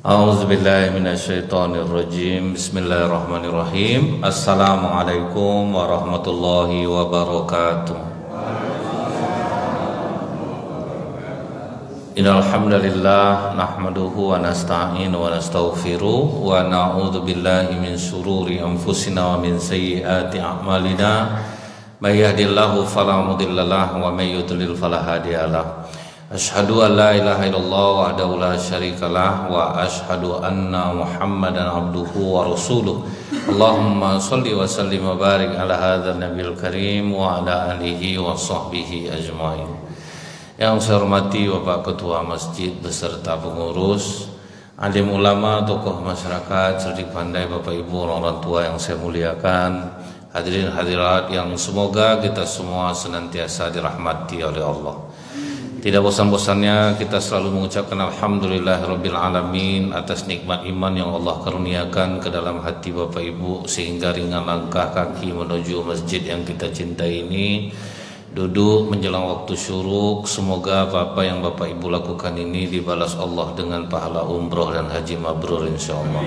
A'udzubillahi minasyaitonirrajim. Bismillahirrahmanirrahim. Assalamualaikum warahmatullahi wabarakatuh. Innal hamdalillah nahmaduhu wa nasta'inu wa nastaghfiruh wa na'udzu billahi min shururi anfusina wa min sayyiati a'malina. May yahdihillahu fala mudhillalah wa may yudlil fala hadiyalah. Asyhadu an la ilaha illallah wahdahu la syarikalah wa asyhadu anna Muhammadan abduhu wa rasuluh. Allahumma shalli wa sallim wa barik ala hadzal nabiyil karim wa ala alihi wa sahbihi ajmain. Yang saya hormati Bapak Ketua Masjid beserta pengurus, alim ulama, tokoh masyarakat, cerdik pandai, Bapak Ibu, orang tua yang saya muliakan, hadirin hadirat yang semoga kita semua senantiasa dirahmati oleh Allah. Tidak bosan-bosannya kita selalu mengucapkan alhamdulillahirabbil alamin atas nikmat iman yang Allah karuniakan ke dalam hati Bapak Ibu sehingga ringan langkah kaki menuju masjid yang kita cintai ini. Duduk menjelang waktu syuruk, semoga apa yang Bapak Ibu lakukan ini dibalas Allah dengan pahala umroh dan haji mabrur insyaallah.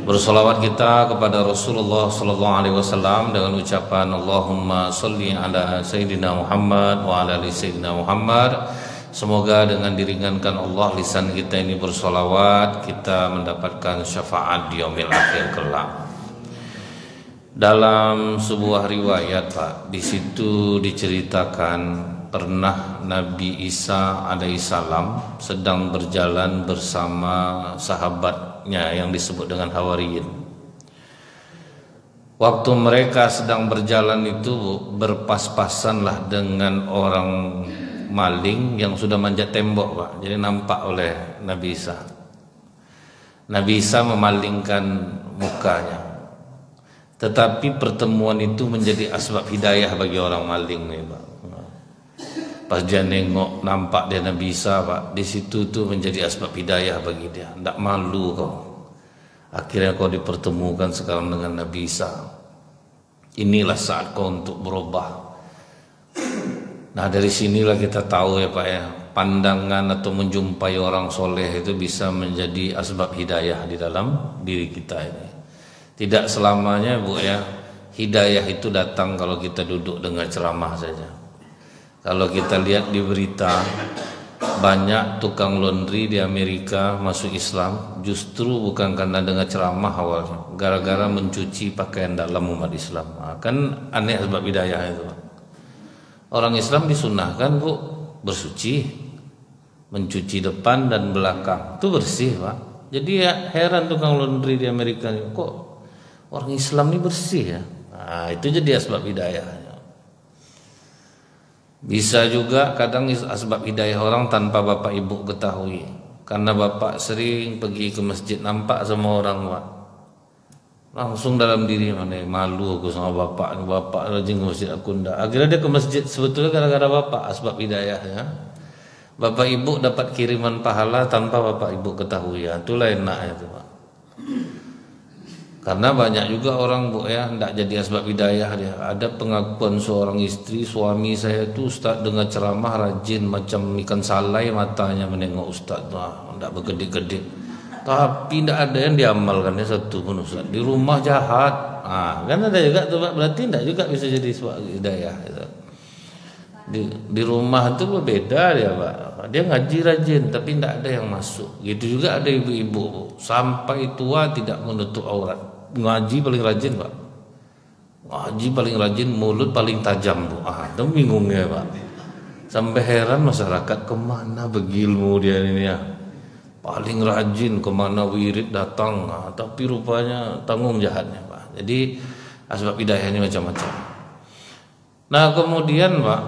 Bersolawat kita kepada Rasulullah sallallahu alaihi wasallam dengan ucapan Allahumma sholli ala sayyidina Muhammad wa ala ali sayyidina Muhammad. Semoga dengan diringankan Allah lisan kita ini bersolawat, kita mendapatkan syafaat di yaumil akhir kelak. Dalam sebuah riwayat, Pak, di situ diceritakan pernah Nabi Isa alaihissalam sedang berjalan bersama sahabatnya yang disebut dengan Hawariyin. Waktu mereka sedang berjalan itu berpas-pasanlah dengan orang maling yang sudah manjat tembok, Pak. Jadi nampak oleh Nabi Isa. Nabi Isa memalingkan mukanya. Tetapi pertemuan itu menjadi asbab hidayah bagi orang maling nih, Pak. Pas dia nengok nampak dia Nabi Isa, Pak, di situ tuh menjadi asbab hidayah bagi dia. Nggak malu kau. Akhirnya kau dipertemukan sekarang dengan Nabi Isa. Inilah saat kau untuk berubah. Nah, dari sinilah kita tahu ya, Pak, ya, pandangan atau menjumpai orang soleh itu bisa menjadi asbab hidayah di dalam diri kita ini. Tidak selamanya, Bu, ya, hidayah itu datang kalau kita duduk dengar ceramah saja. Kalau kita lihat di berita, banyak tukang laundry di Amerika masuk Islam justru bukan karena dengar ceramah awalnya, gara-gara mencuci pakaian dalam umat Islam. Nah, kan aneh sebab hidayah itu, Pak. Orang Islam disunahkan, Bu, bersuci, mencuci depan dan belakang, itu bersih, Pak. Jadi ya heran tukang laundry di Amerika, kok orang Islam ini bersih ya. Nah, itu jadi asbab hidayahnya. Bisa juga kadang asbab hidayah orang tanpa Bapak Ibu ketahui. Karena Bapak sering pergi ke masjid nampak sama orang, Pak. Langsung dalam diri mana malu aku sama Bapak rajin ke masjid aku enggak. Akhirnya dia ke masjid sebetulnya gara-gara Bapak, asbab hidayahnya. Bapak Ibu dapat kiriman pahala tanpa Bapak Ibu ketahui. Ya, itulah enaknya itu, Pak. Karena banyak juga orang, Bu, ya, tidak jadi asbab hidayah dia. Ada pengakuan seorang istri, suami saya itu Ustaz dengar ceramah rajin macam ikan salai matanya menengok Ustaz, tidak berkedip-kedip. Tapi tidak ada yang diamalkannya satu pun, Ustaz. Di rumah jahat. Kan ada juga tuh, Pak. Berarti tidak juga bisa jadi asbab hidayah. Gitu. Di rumah itu berbeda dia, Pak. Dia ngaji rajin tapi tidak ada yang masuk. Gitu juga ada ibu-ibu, Bu, sampai tua tidak menutup aurat. Ngaji paling rajin, Pak. Ngaji paling rajin, mulut paling tajam, Bu. Itu bingungnya, Pak. Sampai heran masyarakat, kemana begilmu dia ini ya. Paling rajin, kemana wirid datang. Tapi rupanya tanggung jahatnya, Pak. Jadi asbab hidayah ini macam-macam. Nah, kemudian, Pak,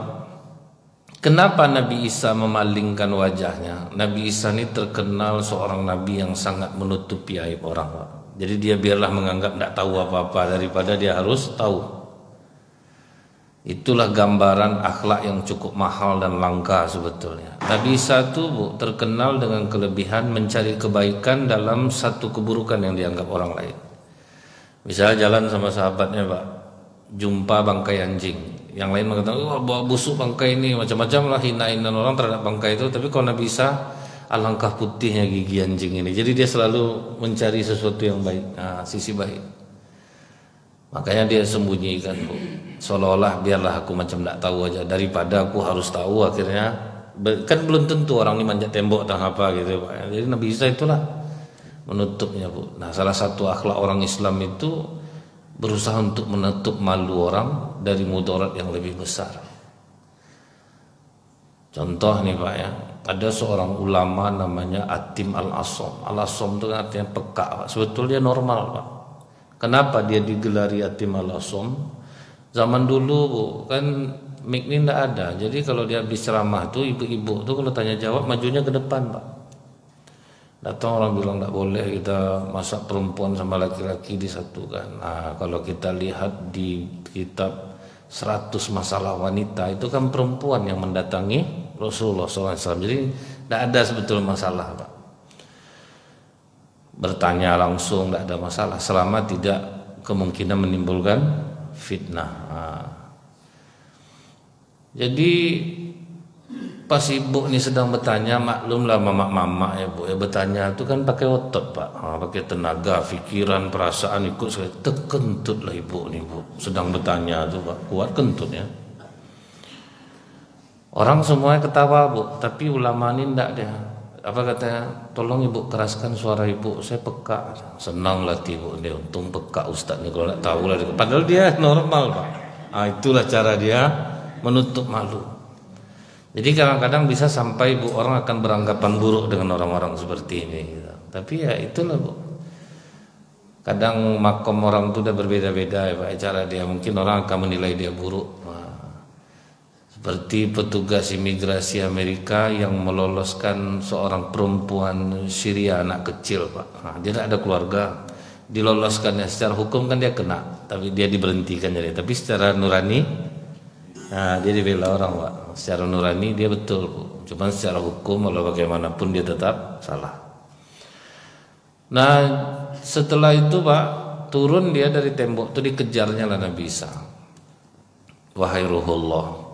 kenapa Nabi Isa memalingkan wajahnya? Nabi Isa ini terkenal seorang Nabi yang sangat menutupi aib orang, Pak. Jadi dia biarlah menganggap tidak tahu apa-apa daripada dia harus tahu. Itulah gambaran akhlak yang cukup mahal dan langka sebetulnya. Nabi Isa itu, Bu, terkenal dengan kelebihan mencari kebaikan dalam satu keburukan yang dianggap orang lain. Misalnya jalan sama sahabatnya, Pak, jumpa bangkai anjing. Yang lain mengatakan, wah bawa busuk bangkai ini, macam-macam lah hina-hina orang terhadap bangkai itu. Tapi kalau Nabi Isa, alangkah putihnya gigi anjing ini. Jadi dia selalu mencari sesuatu yang baik, sisi baik. Makanya dia sembunyikan, Bu. Seolah-olah biarlah aku macam tidak tahu aja, daripada aku harus tahu. Akhirnya kan belum tentu orang ini manjat tembok atau apa gitu, Pak. Jadi Nabi Isa itulah menutupnya, Bu. Nah, salah satu akhlak orang Islam itu berusaha untuk menutup malu orang dari mudarat yang lebih besar. Contoh nih, Pak, ya. Ada seorang ulama namanya Atim Al-Asom. Al-Asom itu artinya peka, Pak. Sebetulnya normal, Pak. Kenapa dia digelari Atim Al-Asom? Zaman dulu, Bu, kan mic ini tidak ada. Jadi kalau dia habis ceramah tuh ibu-ibu tuh kalau tanya jawab majunya ke depan, Pak. Datang orang bilang tidak boleh kita masak perempuan sama laki-laki disatukan. Nah, kalau kita lihat di kitab 100 masalah wanita itu kan perempuan yang mendatangi Rasulullah SAW. Jadi tidak ada sebetulnya masalah, Pak. Bertanya langsung tidak ada masalah selama tidak kemungkinan menimbulkan fitnah. Nah, jadi pas ibu ini sedang bertanya, maklumlah mama-mama ya, Bu, ya bertanya itu kan pakai otot, Pak. Pakai tenaga, pikiran, perasaan ikut sekali. Terkentut lah ibu nih, Bu. Sedang bertanya tuh, Pak. Kuat kentut ya. Orang semuanya ketawa, Bu, tapi ulama ini enggak dia. Apa katanya? Tolong ibu keraskan suara ibu, saya peka. Senang lah ibu, dia untung peka Ustaz nih, kalau enggak tahu lah. Padahal dia normal, Pak. Itulah cara dia menutup malu. Jadi kadang-kadang bisa sampai, Bu, orang akan beranggapan buruk dengan orang-orang seperti ini gitu. Tapi ya itulah, Bu. Kadang makom orang itu udah berbeda-beda ya, Pak, cara dia. Mungkin orang akan menilai dia buruk. Seperti petugas imigrasi Amerika yang meloloskan seorang perempuan Syria, anak kecil, Pak. Dia tidak ada keluarga, diloloskannya secara hukum kan dia kena, tapi dia diberhentikan jadi. Tapi secara nurani, dia dibela orang, Pak. Secara nurani dia betul, Bu. Cuma secara hukum walau bagaimanapun dia tetap salah. Nah, setelah itu, Pak, turun dia dari tembok itu, dikejarnya lah Nabi Isa. Wahai Ruhullah,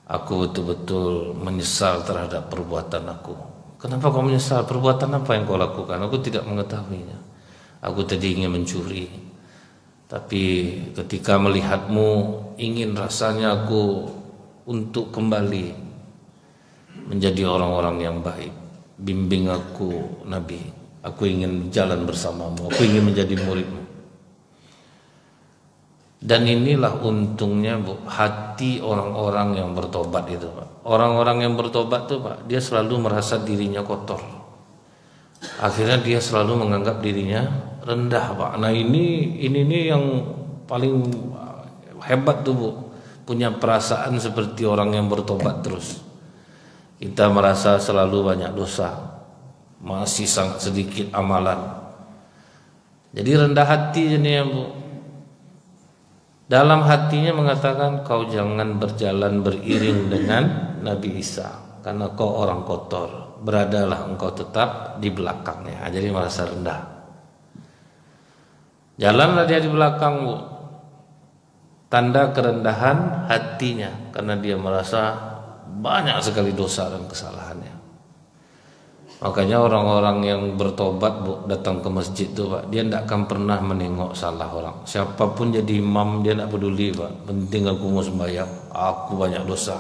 aku betul-betul menyesal terhadap perbuatan aku. Kenapa kau menyesal? Perbuatan apa yang kau lakukan? Aku tidak mengetahuinya. Aku tadi ingin mencuri, tapi ketika melihatmu ingin rasanya aku untuk kembali menjadi orang-orang yang baik. Bimbing aku, Nabi. Aku ingin jalan bersamamu. Aku ingin menjadi muridmu. Dan inilah untungnya, Bu, hati orang-orang yang bertobat itu, Pak. Orang-orang yang bertobat itu, Pak, dia selalu merasa dirinya kotor. Akhirnya dia selalu menganggap dirinya rendah, Pak. Nah ini yang paling hebat tuh, Bu. Punya perasaan seperti orang yang bertobat terus. Kita merasa selalu banyak dosa, masih sangat sedikit amalan. Jadi rendah hati ini ya, Bu. Dalam hatinya mengatakan, kau jangan berjalan beriring dengan Nabi Isa, karena kau orang kotor. Beradalah engkau tetap di belakangnya. Jadi merasa rendah. Jalanlah dia di belakang, Bu. Tanda kerendahan hatinya, karena dia merasa banyak sekali dosa dan kesalahannya. Makanya orang-orang yang bertobat, Bu, datang ke masjid itu, Pak, dia tidak akan pernah menengok salah orang. Siapapun jadi imam dia tidak peduli, Pak. Penting aku mau sembahyang, aku banyak dosa.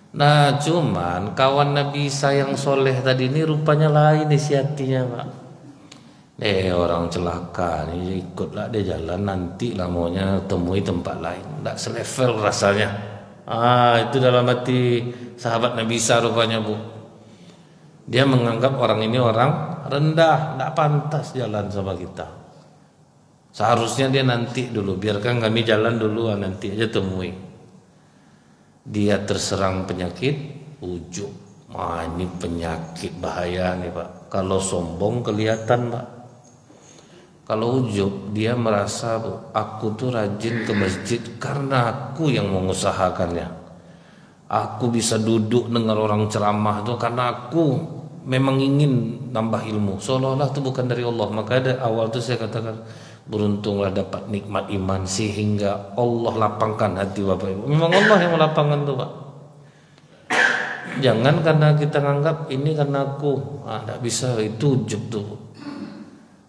Nah, cuman kawan Nabi Isa yang soleh tadi ini rupanya lain isi hatinya, Pak. Orang celaka nih, ikutlah dia jalan, nanti lah maunya temui tempat lain. Tidak selevel rasanya. Itu dalam hati sahabat Nabi Isa rupanya, Bu. Dia menganggap orang ini orang rendah, tidak pantas jalan sama kita. Seharusnya dia nanti dulu, biarkan kami jalan dulu, nanti aja temui. Dia terserang penyakit ujub. Ini penyakit bahaya nih, Pak. Kalau sombong kelihatan, Pak. Kalau ujub, dia merasa, Bu, aku tuh rajin ke masjid karena aku yang mengusahakannya. Aku bisa duduk dengar orang ceramah itu karena aku memang ingin nambah ilmu. Seolah-olah itu bukan dari Allah. Maka dari awal itu saya katakan, Beruntunglah dapat nikmat iman sehingga Allah lapangkan hati Bapak Ibu. Memang Allah yang melapangkan tuh Pak. Jangan karena kita nganggap ini karena aku, tidak bisa, itu ujub tuh.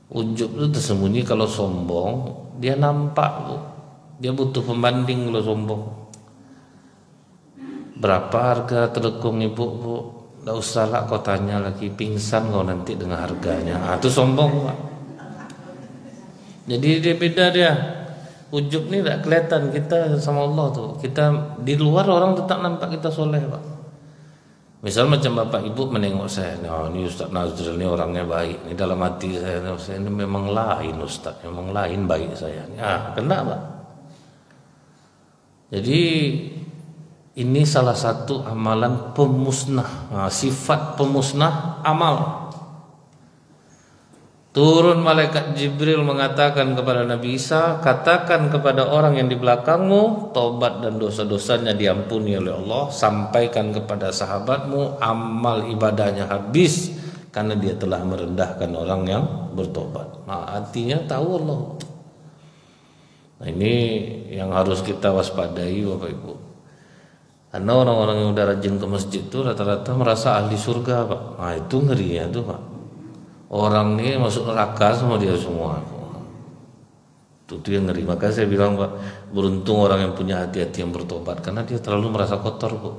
Ujub itu tersembunyi. Kalau sombong dia nampak Bu. Dia butuh pembanding kalau sombong. Berapa harga telekung ibu Bu? Tidak usah lah kau tanya lagi, pingsan kau nanti dengan harganya. Itu sombong Pak. Jadi dia beda dia. Ujub ini tidak kelihatan kita sama Allah tuh. Kita di luar orang tetap nampak kita soleh Pak. Misal macam Bapak Ibu menengok saya, ini Ustaz Nazril ini orangnya baik. Ini dalam hati saya ini memang lain Ustaz, memang lain baik saya. Kena Pak. Jadi ini salah satu amalan pemusnah, sifat pemusnah amal. Turun malaikat Jibril mengatakan kepada Nabi Isa, katakan kepada orang yang di belakangmu, tobat dan dosa-dosanya diampuni oleh Allah. Sampaikan kepada sahabatmu, amal ibadahnya habis karena dia telah merendahkan orang yang bertobat. Artinya tahu Allah. Ini yang harus kita waspadai Bapak Ibu. Karena orang-orang yang udah rajin ke masjid itu rata-rata merasa ahli surga Pak. Itu ngerinya tuh Pak. Orang ini masuk neraka sama dia semua. Itu yang ngeri. Maka saya bilang Pak, beruntung orang yang punya hati-hati yang bertobat, karena dia terlalu merasa kotor Bu.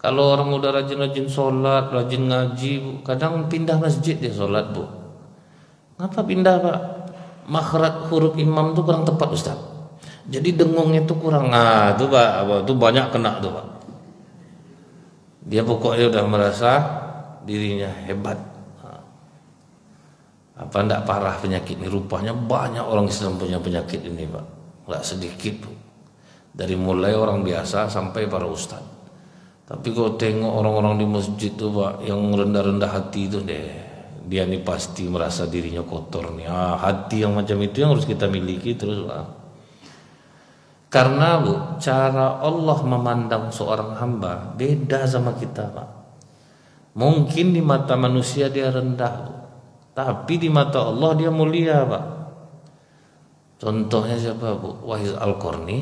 Kalau orang udah rajin-rajin sholat, rajin ngaji Bu, kadang pindah masjid dia sholat Bu. Kenapa pindah Pak? Makhraj huruf imam itu kurang tepat Ustaz. Jadi dengungnya itu kurang. Itu Pak, itu banyak kena tuh Pak. Dia pokoknya udah merasa dirinya hebat. Apa enggak parah penyakit ini? Rupanya banyak orang Islam punya penyakit ini Pak. Enggak sedikit Bu. Dari mulai orang biasa sampai para ustaz. Tapi kalau tengok orang-orang di masjid tuh Pak, yang rendah-rendah hati itu deh, dia nih pasti merasa dirinya kotor nih. Hati yang macam itu yang harus kita miliki terus Pak. Karena Bu, cara Allah memandang seorang hamba beda sama kita Pak. Mungkin di mata manusia dia rendah Bu, tapi di mata Allah dia mulia Pak. Contohnya siapa Bu? Wahid Al-Qarni.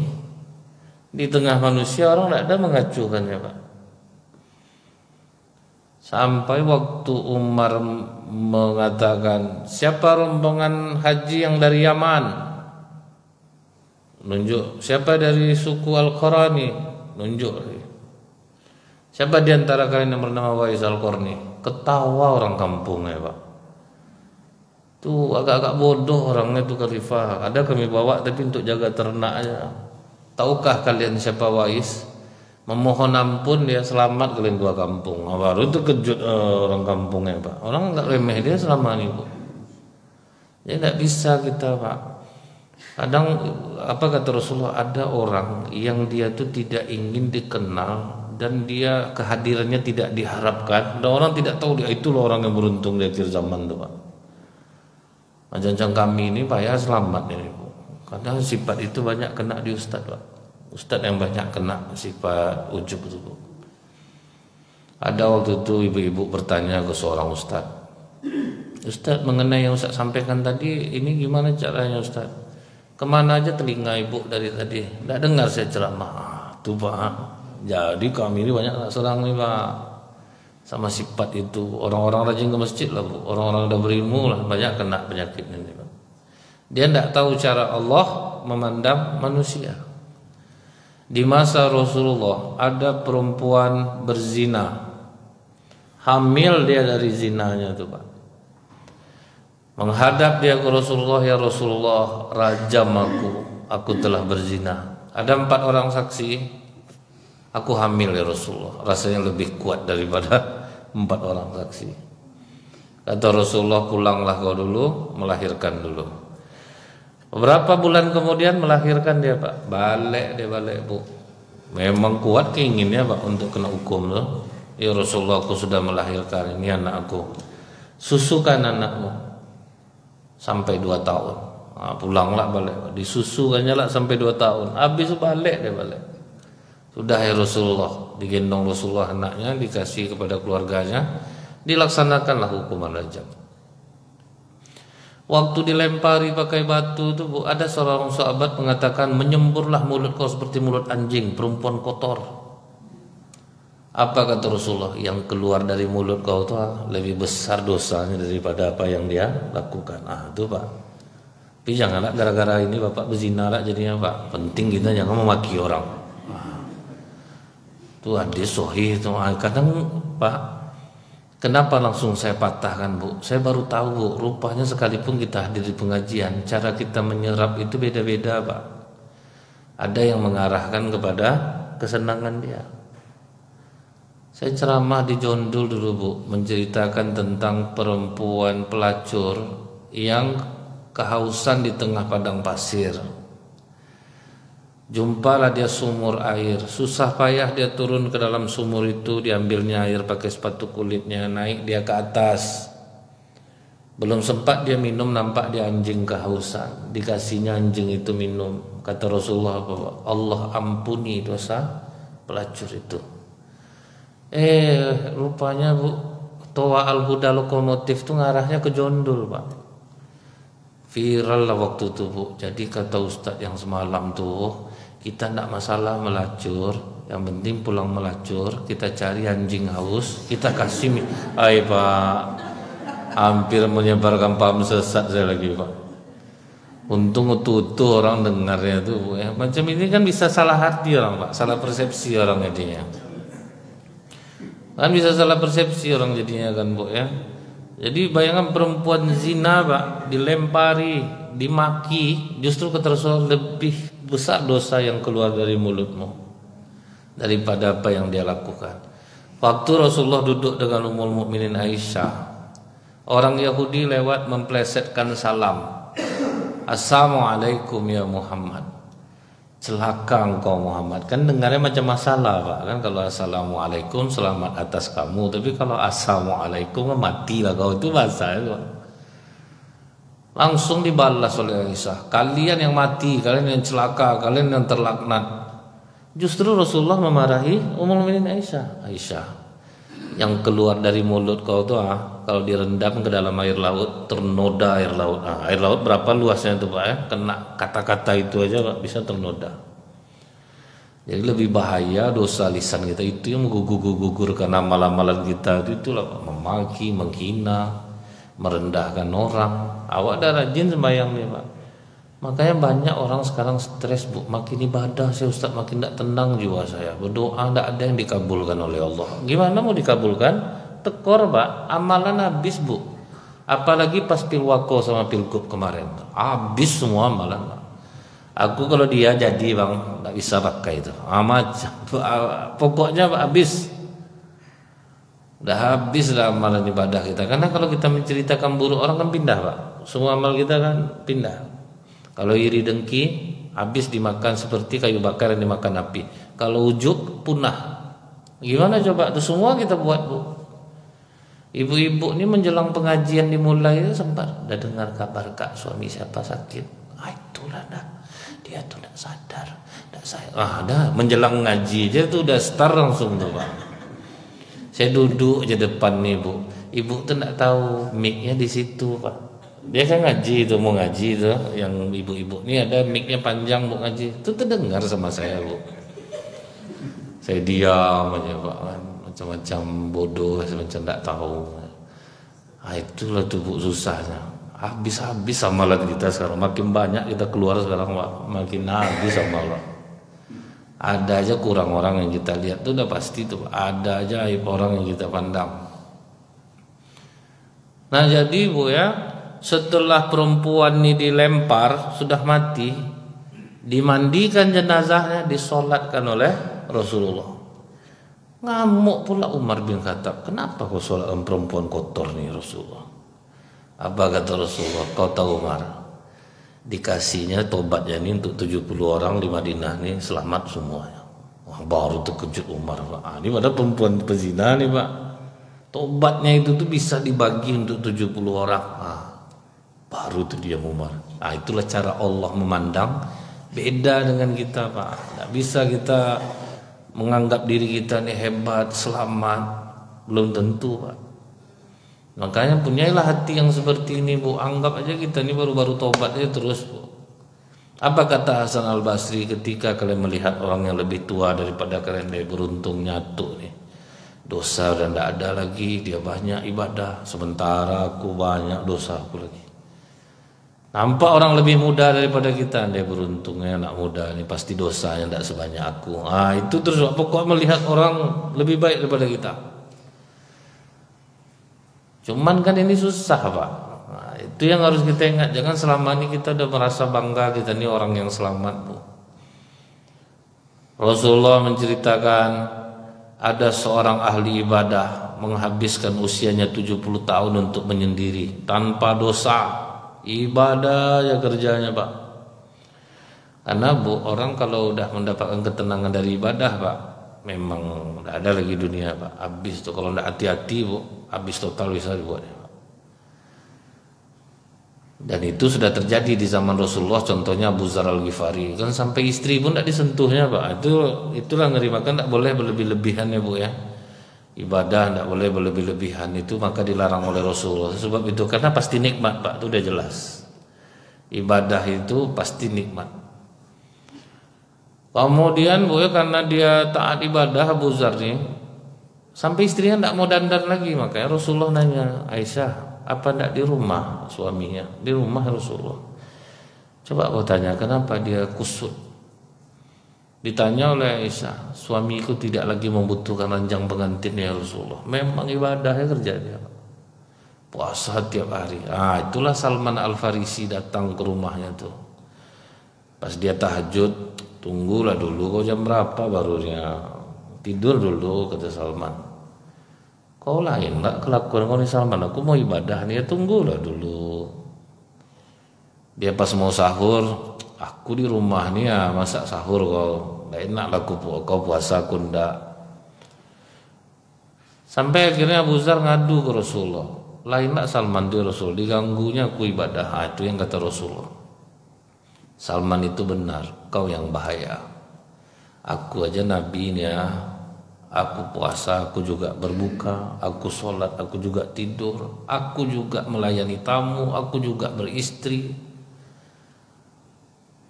Di tengah manusia orang tidak ada mengacuhkannya Pak. Sampai waktu Umar mengatakan, siapa rombongan haji yang dari Yaman? Nunjuk. Siapa dari suku Al-Qarni? Nunjuk. Siapa di antara kalian yang bernama Wahid Al-Qarni? Ketawa orang kampungnya Pak. Tuh agak-agak bodoh orangnya tuh khalifah. Ada kami bawa tapi untuk jaga ternak aja. Tahukah kalian siapa Wais? Memohon ampun dia selamat kalian dua kampung. Baru itu kejut orang kampungnya Pak. Orang enggak remeh dia selama ini Bu. Ya enggak bisa kita Pak. Kadang apa kata Rasulullah, ada orang yang dia tuh tidak ingin dikenal dan dia kehadirannya tidak diharapkan. Dan orang tidak tahu dia itu loh orang yang beruntung di akhir zaman tuh Pak. Macam kami ini Pak ya selamat ini Bu. Karena sifat itu banyak kena di Ustaz Pak. Ustaz yang banyak kena sifat ujub itu Bu. Ada waktu itu ibu-ibu bertanya ke seorang Ustaz, Ustaz mengenai yang Ustaz sampaikan tadi ini gimana caranya Ustaz? Kemana aja telinga ibu dari tadi? Tidak dengar saya ceramah. Tuh Pak. Jadi kami ini banyak serang nih Pak sama sifat itu. Orang-orang rajin ke masjid lah Bu, orang-orang udah berilmu lah banyak kena penyakit ini Pak. Dia tidak tahu cara Allah memandang manusia. Di masa Rasulullah ada perempuan berzina, hamil dia dari zinanya tuh Pak. Menghadap dia ke Rasulullah, ya Rasulullah, rajam aku telah berzina. Ada 4 orang saksi, aku hamil ya Rasulullah. Rasanya lebih kuat daripada 4 orang saksi. Kata Rasulullah, pulanglah kau dulu, melahirkan dulu. Beberapa bulan kemudian melahirkan dia Pak. Balik Bu. Memang kuat keinginannya Pak untuk kena hukum tuh. Ya Rasulullah, aku sudah melahirkan, ini anak aku. Susukan anakmu sampai 2 tahun. Pulanglah balik. Disusukannya lah sampai 2 tahun. Habis balik dia balik. Sudah ya Rasulullah, digendong Rasulullah anaknya, dikasih kepada keluarganya, dilaksanakanlah hukuman rajam. Waktu dilempari pakai batu itu, Bu, ada seorang sahabat mengatakan, menyemburlah mulut kau seperti mulut anjing, perempuan kotor. Apa kata Rasulullah? Yang keluar dari mulut kau itu lebih besar dosanya daripada apa yang dia lakukan. Itu Pak. Tapi janganlah gara-gara ini Bapak berzina lah jadinya Pak. Penting kita jangan memaki orang. Itu hadis sahih itu. Kadang Pak, kenapa langsung saya patahkan, Bu? Saya baru tahu, Bu, rupanya sekalipun kita hadir di pengajian, cara kita menyerap itu beda-beda, Pak. Ada yang mengarahkan kepada kesenangan dia. Saya ceramah di Jondul dulu, Bu, menceritakan tentang perempuan pelacur yang kehausan di tengah padang pasir. Jumpalah dia sumur air, susah payah dia turun ke dalam sumur itu, diambilnya air pakai sepatu kulitnya, naik dia ke atas. Belum sempat dia minum, nampak dia anjing kehausan, dikasihnya anjing itu minum. Kata Rasulullah, Allah ampuni dosa pelacur itu. Rupanya, Bu, Toa Al-Huda lokomotif itu ngarahnya ke Jondul, Pak. Viral lah waktu itu, Bu. Jadi kata Ustadz yang semalam tuh, kita tidak masalah melacur, yang penting pulang melacur, kita cari anjing haus, kita kasih. Pak, hampir menyebarkan paham sesat saya lagi, Pak. Untung utuh orang dengarnya tuh, Bu, ya. Macam ini kan bisa salah hati orang, Pak, salah persepsi orang jadinya. Kan bisa salah persepsi orang jadinya kan, Bu, ya. Jadi bayangan perempuan zina, Pak, dilempari, dimaki, justru kata Rasulullah lebih besar dosa yang keluar dari mulutmu daripada apa yang dia lakukan. Waktu Rasulullah duduk dengan Ummul Mukminin Aisyah, orang Yahudi lewat memplesetkan salam, Assalamualaikum ya Muhammad. Celaka engkau Muhammad. Kan dengarnya macam masalah, Pak. Kan kalau Assalamualaikum selamat atas kamu, tapi kalau Assalamualaikum matilah kau, itu bahasa itu. Langsung dibalas oleh Aisyah, kalian yang mati, kalian yang celaka, kalian yang terlaknat. Justru Rasulullah memarahi Ummul Mukminin Aisyah, yang keluar dari mulut kau tuh kalau direndam ke dalam air laut, ternoda air laut. Air laut berapa luasnya itu, Pak, ya? Kena kata-kata itu aja, Pak, bisa ternoda. Jadi lebih bahaya dosa lisan kita itu yang menggugurkan amalan-amalan kita itulah, Pak. Memaki, menghina, merendahkan orang. Awak dah rajin sembahyang nih, Pak. Makanya banyak orang sekarang stres, Bu. Makin ibadah saya Ustaz, makin tidak tenang jiwa saya. Berdoa tidak ada yang dikabulkan oleh Allah. Gimana mau dikabulkan? Tekor, Pak. Amalan habis, Bu. Apalagi pas pilwako sama pilgub kemarin, habis semua amalan, Pak. Aku kalau dia jadi, Bang, tidak bisa pakai itu. Pokoknya, Pak, habis. Udah habis lah amalan ibadah kita. Karena kalau kita menceritakan buruk orang kan pindah, Pak. Semua amal kita kan pindah. Kalau iri dengki habis dimakan seperti kayu bakar yang dimakan api. Kalau ujub punah. Gimana coba? Itu semua kita buat, Bu. Ibu-ibu ini menjelang pengajian dimulai itu sempat udah dengar kabar Kak suami siapa sakit. Itulah dah. Dia tuh tidak sadar. Tidak saya. Dah menjelang ngaji aja tuh udah start langsung tuh, Pak. Saya duduk aja depan nih, Bu. Ibu tuh tidak tahu mic-nya di situ, Pak. Dia kan ngaji itu, mau ngaji itu, yang ibu-ibu ini ada mic-nya panjang mau ngaji. Itu terdengar sama saya, Bu. Saya diam aja, Pak, kan. Macam-macam bodoh, macam tidak tahu. Itulah tuh, Bu, susahnya. Habis-habis amalan kita sekarang. Makin banyak kita keluar sekarang, Pak, makin habis amalan. Ada aja kurang orang yang kita lihat tuh udah pasti tuh. Ada aja aib orang yang kita pandang. Nah jadi, Bu, ya, setelah perempuan ini dilempar sudah mati, dimandikan jenazahnya, disolatkan oleh Rasulullah. Ngamuk pula Umar bin Khattab, kenapa kau solatkan perempuan kotor nih Rasulullah? Apa kata Rasulullah? Kau tahu, Umar, dikasihnya tobatnya ini untuk 70 orang di Madinah nih selamat semuanya. Wah, baru terkejut Umar, Pak. Ini ada perempuan pezina nih, Pak. Tobatnya itu tuh bisa dibagi untuk 70 orang. Baru tuh dia Umar. Itulah cara Allah memandang. Beda dengan kita, Pak. Tidak bisa kita menganggap diri kita nih hebat, selamat. Belum tentu, Pak. Makanya punyailah hati yang seperti ini, Bu. Anggap aja kita ini baru-baru tobat aja terus, Bu. Apa kata Hasan Al-Basri ketika kalian melihat orang yang lebih tua daripada kalian, dia beruntung nyatu nih. Dosa udah tidak ada lagi, dia banyak ibadah, sementara aku banyak dosa aku lagi. Nampak orang lebih muda daripada kita, dia beruntungnya anak muda ini pasti dosanya tidak sebanyak aku. Itu terus pokok melihat orang lebih baik daripada kita. Cuman kan ini susah, Pak. Itu yang harus kita ingat. Jangan selama ini kita udah merasa bangga kita ini orang yang selamat, Bu. Rasulullah menceritakan ada seorang ahli ibadah menghabiskan usianya 70 tahun untuk menyendiri tanpa dosa. Ibadah ya kerjanya, Pak. Karena, Bu, orang kalau udah mendapatkan ketenangan dari ibadah, Pak, memang tidak ada lagi dunia, Pak. Habis tuh kalau tidak hati-hati, Bu, habis total bisa dibuatnya. Dan itu sudah terjadi di zaman Rasulullah. Contohnya Abu Dzar Al-Ghifari, kan sampai istri pun tidak disentuhnya, Pak. Itulah ngeri. Maka tidak boleh berlebih-lebihan ya, Bu, ya. Ibadah tidak boleh berlebih-lebihan, itu maka dilarang oleh Rasulullah. Sebab itu karena pasti nikmat, Pak. Itu udah jelas. Ibadah itu pasti nikmat. Kemudian, Bu, ya, karena dia taat ibadah Abu Dzar nih, sampai istrinya tidak mau dandan lagi. Makanya Rasulullah nanya, Aisyah, apa tidak di rumah suaminya? Di rumah Rasulullah. Coba kau tanya kenapa dia kusut. Ditanya oleh Aisyah, suamiku tidak lagi membutuhkan ranjang pengantin ya Rasulullah. Memang ibadahnya kerja dia, puasa tiap hari. Itulah Salman Al-Farisi datang ke rumahnya tuh. Pas dia tahajud, tunggulah dulu, kau jam berapa barunya tidur dulu, kata Salman. Kau lain nggak kelakuan kau nih Salman, aku mau ibadah nih, ya tunggulah dulu. Dia pas mau sahur, aku di rumah nih ya masak sahur, kau nggak enak lah kau puasa, aku ndak. Sampai akhirnya Abu Dzar ngadu ke Rasulullah, lain lah Salman di Rasul, diganggunya aku ibadah. Itu yang kata Rasulullah, Salman itu benar, kau yang bahaya. Aku aja Nabi nih ya, aku puasa, aku juga berbuka, aku sholat, aku juga tidur, aku juga melayani tamu, aku juga beristri.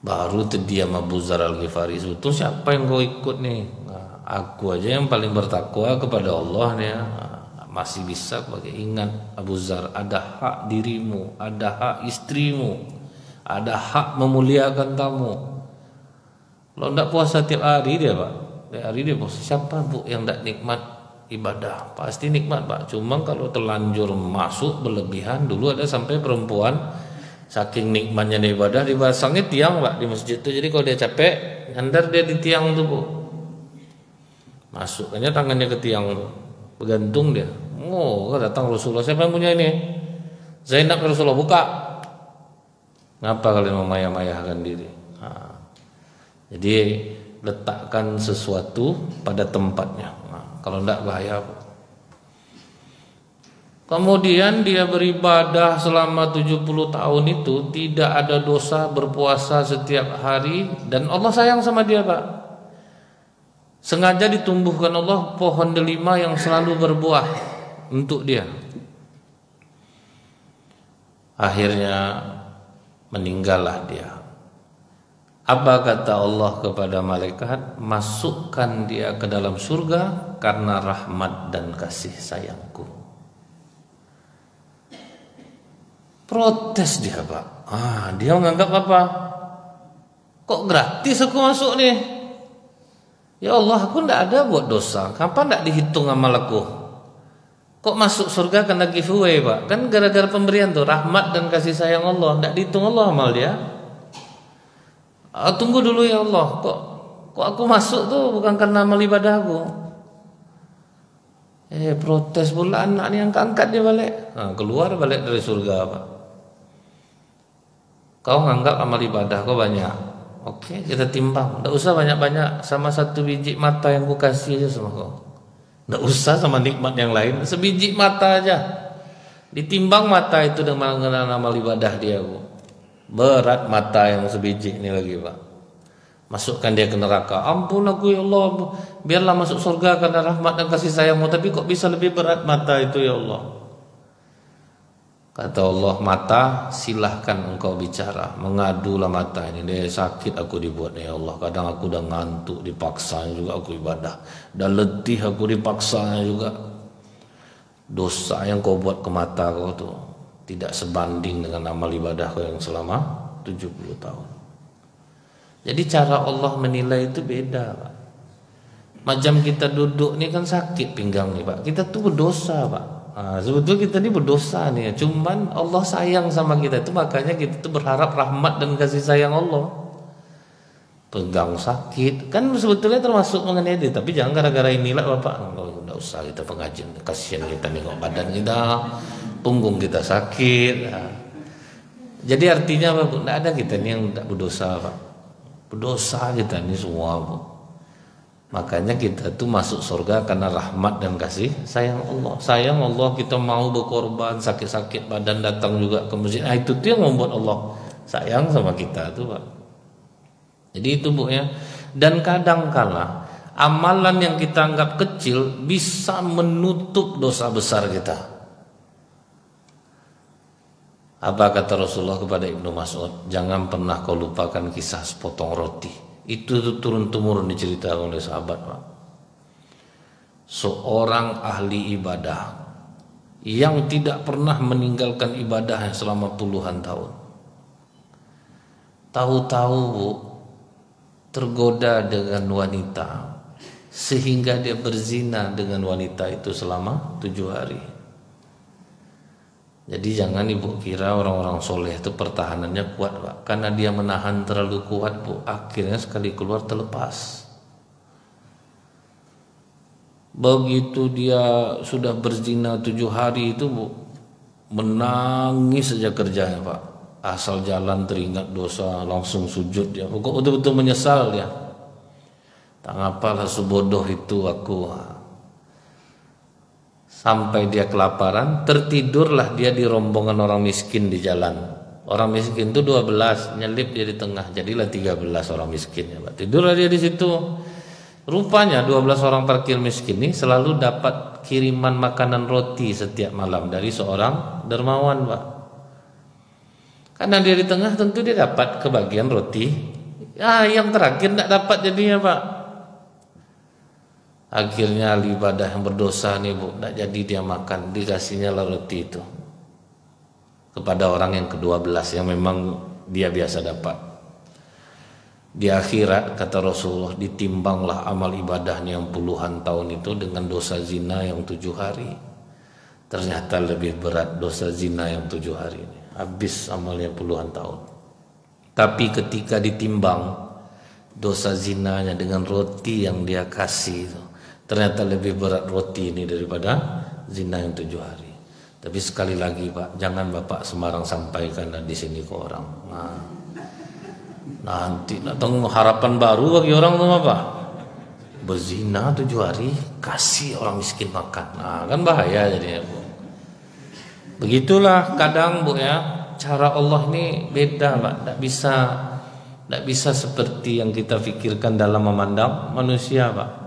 Baru terdiam Abu Dzar Al-Ghifari, itu siapa yang kau ikut nih? Aku aja yang paling bertakwa kepada Allah nih ya. Masih bisa pakai. Ingat Abu Dzar, ada hak dirimu, ada hak istrimu, ada hak memuliakan tamu. Kalau tidak puasa tiap hari dia, Pak, tiap hari dia puasa. Siapa, Bu, yang tidak nikmat ibadah? Pasti nikmat, Pak. Cuma kalau terlanjur masuk berlebihan. Dulu ada sampai perempuan saking nikmatnya ibadah dipasangnya tiang, Pak, di masjid itu. Jadi kalau dia capek nyandar dia di tiang tuh, Bu. Masukkannya tangannya ke tiang tuh, bergantung dia. Datang Rasulullah, siapa yang punya ini? Zainab. Rasulullah buka. Ngapa kalian memayah-mayahkan diri? Jadi letakkan sesuatu pada tempatnya. Kalau enggak bahaya, Bu. Kemudian dia beribadah selama 70 tahun itu, tidak ada dosa, berpuasa setiap hari, dan Allah sayang sama dia, Pak. Sengaja ditumbuhkan Allah pohon delima yang selalu berbuah untuk dia. Akhirnya meninggallah dia. Apa kata Allah kepada malaikat? Masukkan dia ke dalam surga karena rahmat dan kasih sayangku. Protes dia, Pak. Dia menganggap apa? Kok gratis aku masuk nih? Ya Allah, aku tidak ada buat dosa. Kapan tidak dihitung amal aku? Kok masuk surga karena giveaway, Pak? Kan gara-gara pemberian tuh, rahmat dan kasih sayang Allah. Tidak dihitung Allah amal dia. Tunggu dulu ya Allah. Kok aku masuk tuh bukan karena amal ibadah aku? Protes pula anak ni, angkat dia balik. Keluar balik dari surga, Pak. Kau nganggap amal ibadah kau banyak, oke, kita timbang. Tidak usah banyak-banyak, sama satu biji mata yang ku kasih aja sama kau. Tidak usah sama nikmat yang lain, sebiji mata aja. Ditimbang mata itu dengan amal ibadah dia, Bu. Berat mata yang sebiji ini lagi, Pak. Masukkan dia ke neraka. Ampun aku ya Allah, biarlah masuk surga karena rahmat dan kasih sayangmu. Tapi kok bisa lebih berat mata itu ya Allah? Kata Allah, mata silahkan engkau bicara, mengadulah mata ini, dia sakit aku dibuat ya Allah, kadang aku udah ngantuk dipaksa juga aku ibadah, dan letih aku dipaksa juga. Dosa yang kau buat ke mata kau tuh tidak sebanding dengan amal ibadah kau yang selama 70 tahun. Jadi cara Allah menilai itu beda, Pak. Macam kita duduk nih kan sakit pinggang nih, Pak, kita tuh berdosa, Pak. Sebetulnya kita ini berdosa nih, cuman Allah sayang sama kita, itu makanya kita tuh berharap rahmat dan kasih sayang Allah. Pegang sakit kan sebetulnya termasuk mengenai dia, tapi jangan gara-gara inilah Bapak, enggak usah kita pengajian, kasihan kita nengok badan kita, punggung kita sakit. Jadi artinya apa, Bu? Tidak ada kita ini yang tidak berdosa, Pak. Berdosa kita ini semua, Bu. Makanya kita tuh masuk surga karena rahmat dan kasih sayang Allah. Sayang Allah, kita mau berkorban, sakit-sakit badan datang juga ke masjid. Itu tuh yang membuat Allah sayang sama kita tuh, Pak. Jadi itu, Bu, ya. Dan kadang-kala amalan yang kita anggap kecil bisa menutup dosa besar kita. Apa kata Rasulullah kepada Ibnu Mas'ud? Jangan pernah kau lupakan kisah sepotong roti. Itu turun-temurun diceritakan oleh sahabat, Pak. Seorang ahli ibadah yang tidak pernah meninggalkan ibadah selama puluhan tahun. Tahu-tahu, Bu, tergoda dengan wanita sehingga dia berzina dengan wanita itu selama 7 hari. Jadi jangan Ibu kira orang-orang soleh itu pertahanannya kuat, Pak. Karena dia menahan terlalu kuat, Bu, akhirnya sekali keluar terlepas. Begitu dia sudah berzina 7 hari itu, Bu, menangis saja kerjanya, Pak. Asal jalan teringat dosa langsung sujud dia. Betul-betul menyesal dia. Tak apalah sebodoh itu aku. Sampai dia kelaparan, tertidurlah dia di rombongan orang miskin di jalan. Orang miskin itu 12, nyelip dia di tengah, jadilah 13 orang miskin, ya, Pak. Tidurlah dia di situ. Rupanya 12 orang parkir miskin ini selalu dapat kiriman makanan roti setiap malam dari seorang dermawan, Pak. Karena dia di tengah tentu dia dapat kebagian roti. Yang terakhir tidak dapat jadinya, Pak. Akhirnya ahli ibadah yang berdosa nih, Bu, tidak jadi dia makan, dikasihnya lah roti itu kepada orang yang ke-12 yang memang dia biasa dapat. Di akhirat kata Rasulullah, ditimbanglah amal ibadahnya yang puluhan tahun itu dengan dosa zina yang 7 hari. Ternyata lebih berat dosa zina yang 7 hari ini, habis amalnya puluhan tahun. Tapi ketika ditimbang dosa zinanya dengan roti yang dia kasih itu, ternyata lebih berat roti ini daripada zina yang 7 hari. Tapi sekali lagi, Pak, jangan Bapak sembarang sampaikan di sini ke orang. Nanti datang harapan baru bagi orang tuh, Pak. Berzina 7 hari, kasih orang miskin makan. Kan bahaya jadinya, Bu. Begitulah kadang, Bu, ya. Cara Allah ini beda, Pak. Tidak bisa seperti yang kita pikirkan dalam memandang manusia, Pak.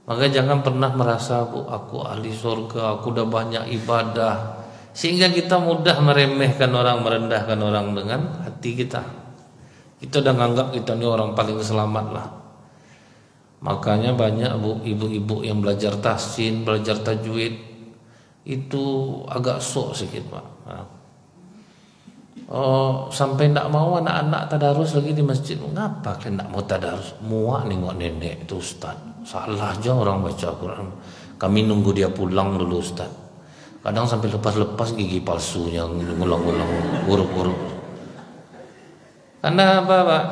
Maka jangan pernah merasa, Bu, aku ahli surga, aku udah banyak ibadah, sehingga kita mudah meremehkan orang, merendahkan orang dengan hati kita. Kita udah nganggap kita ini orang paling selamat lah. Makanya banyak, Bu, ibu-ibu yang belajar tahsin, belajar tajwid itu agak sok sedikit, Pak. Sampai tidak mau anak-anak tadarus lagi di masjid. Ngapa kan tidak mau tadarus? Muak nengok nenek itu, Ustaz. Salah aja orang baca Quran. Kami nunggu dia pulang dulu, Ustaz. Kadang sampai lepas-lepas gigi palsunya, ngulang-ngulang huruf-huruf. Karena apa, Pak?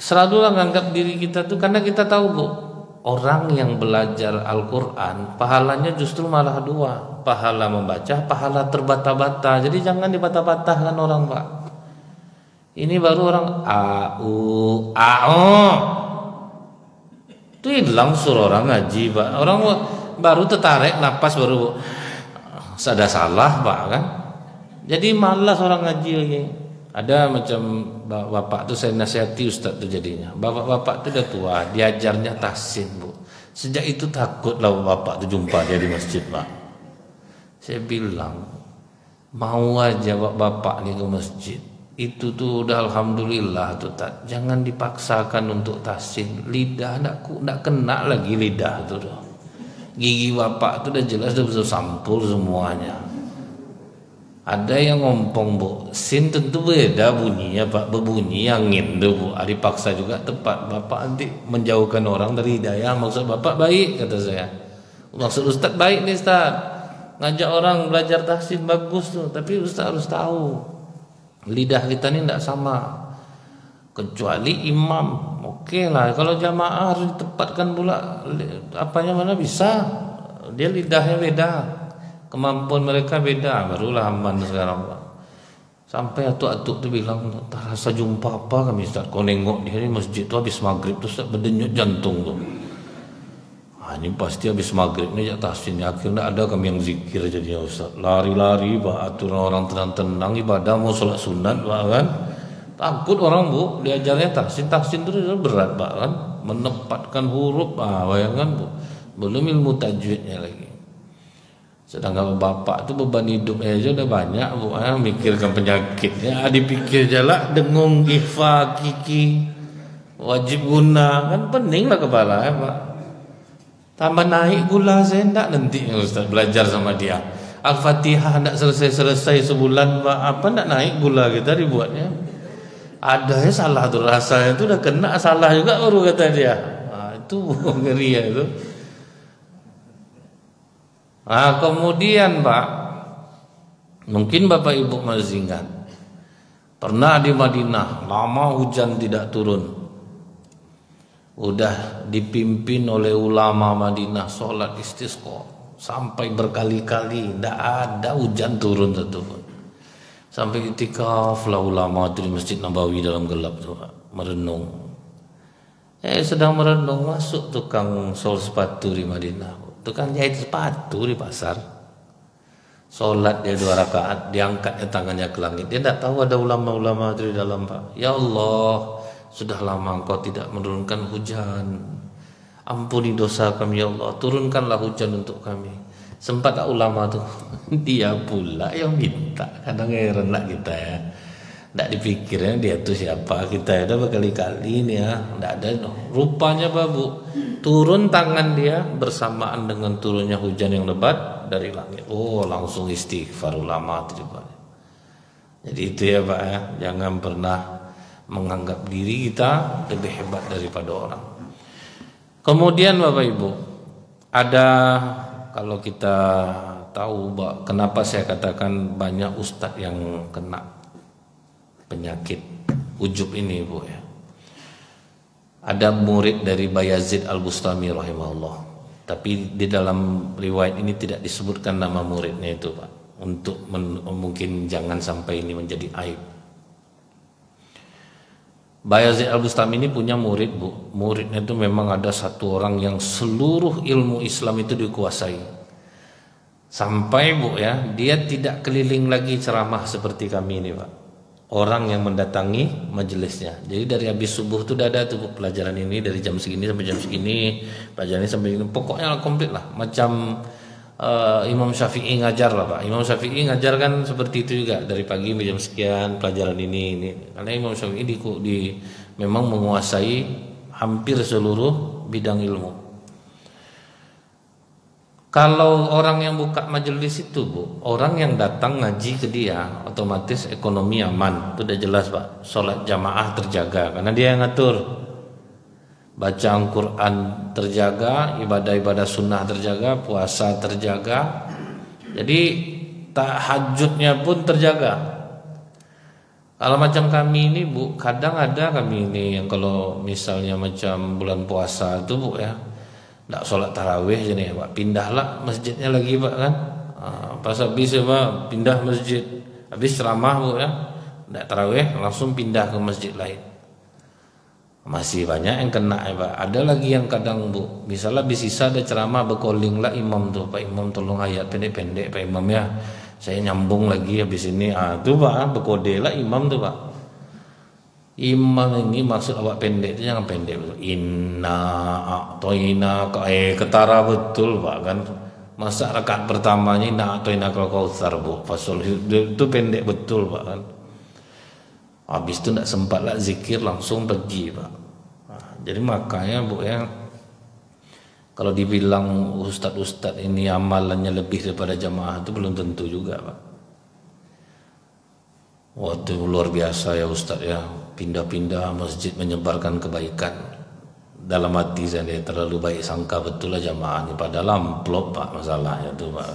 Selalulah nganggap diri kita tuh, karena kita tahu, Bu, orang yang belajar Al-Quran pahalanya justru malah 2, pahala membaca, pahala terbata-bata. Jadi jangan dibata-batahkan orang, Pak. Ini baru orang itu hilang suruh orang ngaji, Pak. Orang baru tertarik napas baru ada salah, Pak, kan. Jadi malas orang ngaji lagi. Ada macam bapak tuh, saya nasihati Ustaz tuh jadinya. Bapak-bapak tuh udah tua, diajarnya tahsin, Bu. Sejak itu takutlah bapak tuh jumpa dia di masjid, Pak. Saya bilang, Mau aja bapak nih ke masjid, itu tuh udah alhamdulillah tuh Tat. Jangan dipaksakan untuk tahsin. Lidah ndak kena lagi lidah tuh. Gigi bapak tuh udah jelas udah bisa sampul semuanya. Ada yang ngompong bu, sin tentu beda bunyinya pak, berbunyi angin tuh bu. Dipaksa juga tepat. Bapak nanti menjauhkan orang dari hidayah. Maksud bapak baik kata saya. Maksud ustaz baik nih ustaz. Ngajak orang belajar tahsin bagus tuh, tapi ustaz harus tahu lidah kita ini tidak sama. Kecuali imam, oke lah. Kalau jamaah harus ditempatkan pula apanya mana bisa. Dia lidahnya beda, kemampuan mereka beda, barulah aman sekarang Pak. Sampai atuk-atuk tuh bilang, tak rasa jumpa apa kami Ustaz. Kau nengok dia di masjid tuh habis maghrib tuh Ustaz berdenyut jantung tuh. Ini pasti habis maghrib ini tahsin. Akhirnya ada kami yang zikir jadinya Ustaz. Lari-lari Pak, aturan orang tenang-tenang ibadah mau sholat sunat Pak kan. Takut orang bu, diajarnya tahsin itu berat Pak kan. Menempatkan huruf, bayangkan bu. Belum ilmu tajwidnya lagi. Sedangkan bapak tuh beban hidupnya aja udah banyak bu. Mikirkan penyakitnya, dipikir jalan dengung, ifa, kiki, wajib guna, kan pening lah kepala ya Pak. Tambah naik gula saya enggak nanti Ustaz belajar sama dia. Al-Fatihah enggak selesai sebulan Pak. Apa enggak naik gula kita dibuatnya. Ada ya salah tuh rasanya itu udah kena salah juga baru kata dia. Itu ngeri ya itu. Kemudian Pak, mungkin Bapak Ibu masih ingat. Pernah di Madinah lama hujan tidak turun. Udah dipimpin oleh ulama Madinah sholat istisqa sampai berkali-kali tidak ada hujan turun satupun. Sampai itikaf lah ulama itu di Masjid Nabawi dalam gelap tuh merenung. Sedang merenung masuk tukang sol sepatu di Madinah, tukang jahit sepatu di pasar. Sholat dia 2 rakaat, diangkatnya tangannya ke langit. Dia tidak tahu ada ulama-ulama itu di dalam Pak. Ya Allah, sudah lama Engkau tidak menurunkan hujan. Ampuni dosa kami ya Allah, turunkanlah hujan untuk kami. Sempat tak ulama tuh dia pula yang minta. Kadang heran lah kita ya. Tidak dipikirnya dia tuh siapa. Kita udah berkali-kali ini ya, tidak ada. Rupanya babu turun tangan dia bersamaan dengan turunnya hujan yang lebat dari langit. Oh langsung istighfar ulama itu juga. Jadi itu ya Pak ya, jangan pernah menganggap diri kita lebih hebat daripada orang. Kemudian Bapak Ibu, ada kalau kita tahu kenapa saya katakan banyak ustadz yang kena penyakit ujub ini Bu ya. Ada murid dari Bayazid Al-Bustami rahimahullah. Tapi di dalam riwayat ini tidak disebutkan nama muridnya itu Pak. Untuk mungkin jangan sampai ini menjadi aib. Bayazid Al-Bustami ini punya murid Bu. Muridnya itu memang ada satu orang yang seluruh ilmu Islam itu dikuasai. Sampai Bu ya, dia tidak keliling lagi ceramah seperti kami ini Pak. Orang yang mendatangi majelisnya. Jadi dari habis subuh itu udah ada tuh pelajaran ini dari jam segini sampai jam segini, pelajaran ini sampai ini. Pokoknya komplit lah. Macam Imam Syafi'i ngajar lah Pak. Imam Syafi'i ngajar kan seperti itu juga, dari pagi sampai jam sekian pelajaran ini. Karena Imam Syafi'i memang menguasai hampir seluruh bidang ilmu. Kalau orang yang buka majelis itu Bu, orang yang datang ngaji ke dia, otomatis ekonomi aman. Itu udah jelas Pak. Sholat jamaah terjaga karena dia yang ngatur. Baca Al-Quran terjaga, ibadah-ibadah sunnah terjaga, puasa terjaga. Jadi tahajudnya pun terjaga. Kalau macam kami ini Bu, kadang ada kami ini yang kalau misalnya macam bulan puasa itu Bu ya, tidak sholat tarawih jadi Pak, pindahlah masjidnya lagi Pak kan. Pas habis ya Pak, pindah masjid. Habis ceramah Bu ya, tidak tarawih langsung pindah ke masjid lain. Masih banyak yang kena ya Pak. Ada lagi yang kadang Bu, misalnya habis sisa ada ceramah berkoling lah imam tuh, Pak Imam tolong ayat pendek-pendek Pak Imam ya, saya nyambung lagi habis ini. Tuh Pak berkode lah imam tuh Pak. Imam ini maksud awak pendek itu jangan pendek betul. Inna a'toina ketara betul Pak kan. Masa rakaat pertamanya nak atau inakal kautsar bu, fasol itu pendek betul pak kan. Habis itu tidak sempat lah zikir langsung pergi pak. Nah, jadi makanya bu ya, kalau dibilang ustadz ini amalannya lebih daripada jamaah itu belum tentu juga pak. Waktu luar biasa ya ustadz ya, pindah-pindah masjid menyebarkan kebaikan. Dalam hati saya terlalu baik sangka betul lah jamaah ini, padahal amplop pak masalahnya tuh pak.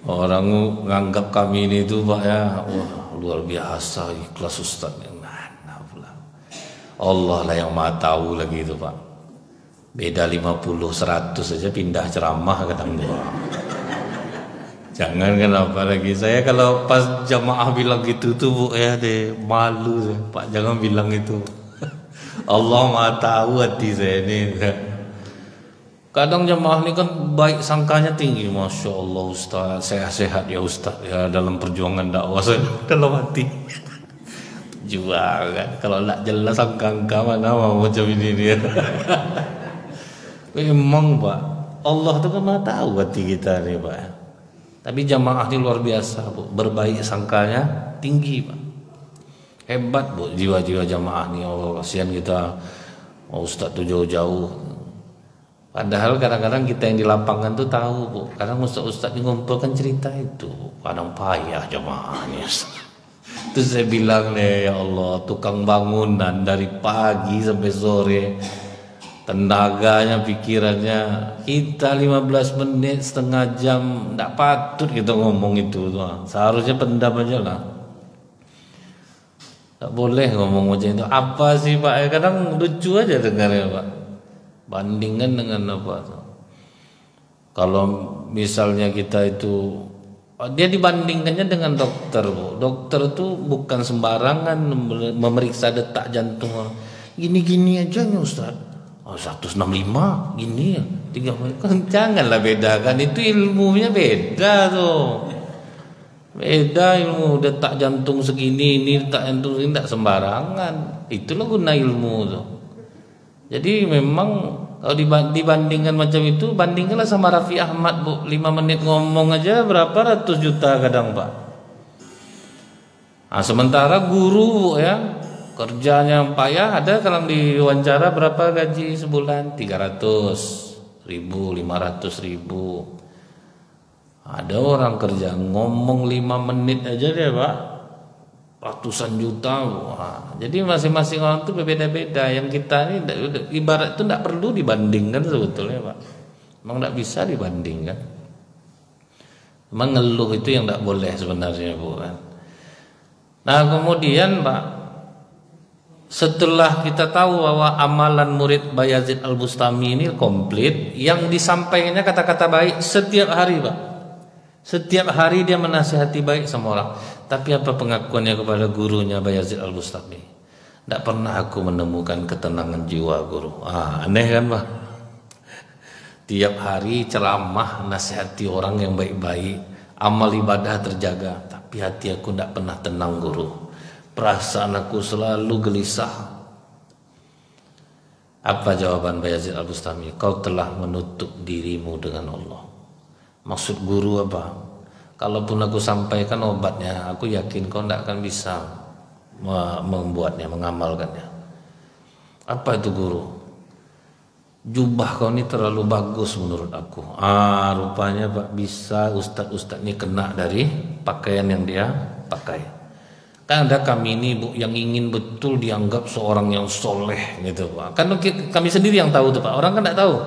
Orang nganggap kami ini tuh pak ya, wah luar biasa ikhlas ustadz yang mana pula. Allah lah yang maha tahu lagi itu pak. Beda 50-100 saja pindah ceramah kadang tuh. Jangan kenapa lagi saya kalau pas jamaah bilang gitu tuh bu ya deh malu saya. Pak jangan bilang itu. Allah maha tahu hati saya ini. Kadang jamaah ini kan baik sangkanya tinggi, masya Allah ustaz, sehat-sehat ya ustaz ya dalam perjuangan dakwah saya dalam hati. Jual kan, kalau tak jelas angka-angka mana mau macam ini dia. Memang pak, Allah itu kan maha tahu hati kita nih pak. Tapi jamaah ini luar biasa bu, berbaik sangkanya tinggi pak. Hebat bu jiwa-jiwa jamaah nih. Allah kasihan kita, ustaz tuh jauh-jauh. Padahal kadang-kadang kita yang di lapangan tuh tahu bu. Kadang ustaz ini ngumpulkan cerita itu, kadang payah jamaahnya. Terus saya bilang nih ya Allah, tukang bangunan dari pagi sampai sore, tenaganya, pikirannya, kita 15 menit, setengah jam, tidak patut kita ngomong itu tuh. Seharusnya pendam aja lah. Tak boleh ngomong macam itu. Apa sih pak? Kadang lucu aja dengarnya pak. Bandingkan dengan apa tuh? Kalau misalnya kita itu, dia dibandingkannya dengan dokter bu. Dokter itu bukan sembarangan memeriksa detak jantung. Gini-gini aja nih ustaz. 165 gini ya. 3 janganlah bedakan. Itu ilmunya beda tuh. Beda ilmu detak jantung segini, ini detak jantung segini, tidak sembarangan. Itulah guna ilmu tuh. Jadi memang kalau dibandingkan macam itu, bandingkanlah sama Raffi Ahmad bu, 5 menit ngomong aja berapa ratus juta kadang pak. Nah, sementara guru bu ya, kerjanya payah, ada kalau diwawancara berapa gaji sebulan? 300.000, 500.000. Ada orang kerja ngomong 5 menit aja deh pak, ratusan juta. Wah, jadi masing-masing orang itu berbeda-beda. Yang kita ini ibarat itu tidak perlu dibandingkan sebetulnya pak. Memang tidak bisa dibandingkan. Memang ngeluh itu yang tidak boleh sebenarnya bu kan. Nah kemudian pak, setelah kita tahu bahwa amalan murid Bayazid Al-Bustami ini komplit, yang disampaikannya kata-kata baik setiap hari pak. Setiap hari dia menasihati baik sama orang. Tapi apa pengakuannya kepada gurunya Bayazid Al-Bustami? Tidak pernah aku menemukan ketenangan jiwa guru. Aneh kan pak? Tiap hari ceramah nasihati orang yang baik-baik, amal ibadah terjaga, tapi hati aku tidak pernah tenang guru. Perasaan aku selalu gelisah. Apa jawaban Bayazid Al-Bustami? Kau telah menutup dirimu dengan Allah. Maksud guru apa? Kalaupun aku sampaikan obatnya, aku yakin kau tidak akan bisa membuatnya, mengamalkannya. Apa itu guru? Jubah kau ini terlalu bagus menurut aku. Rupanya pak bisa ustadz ini kena dari pakaian yang dia pakai. Kan ada kami ini bu yang ingin betul dianggap seorang yang soleh gitu pak. Kan kami sendiri yang tahu tuh pak. Orang kan tidak tahu.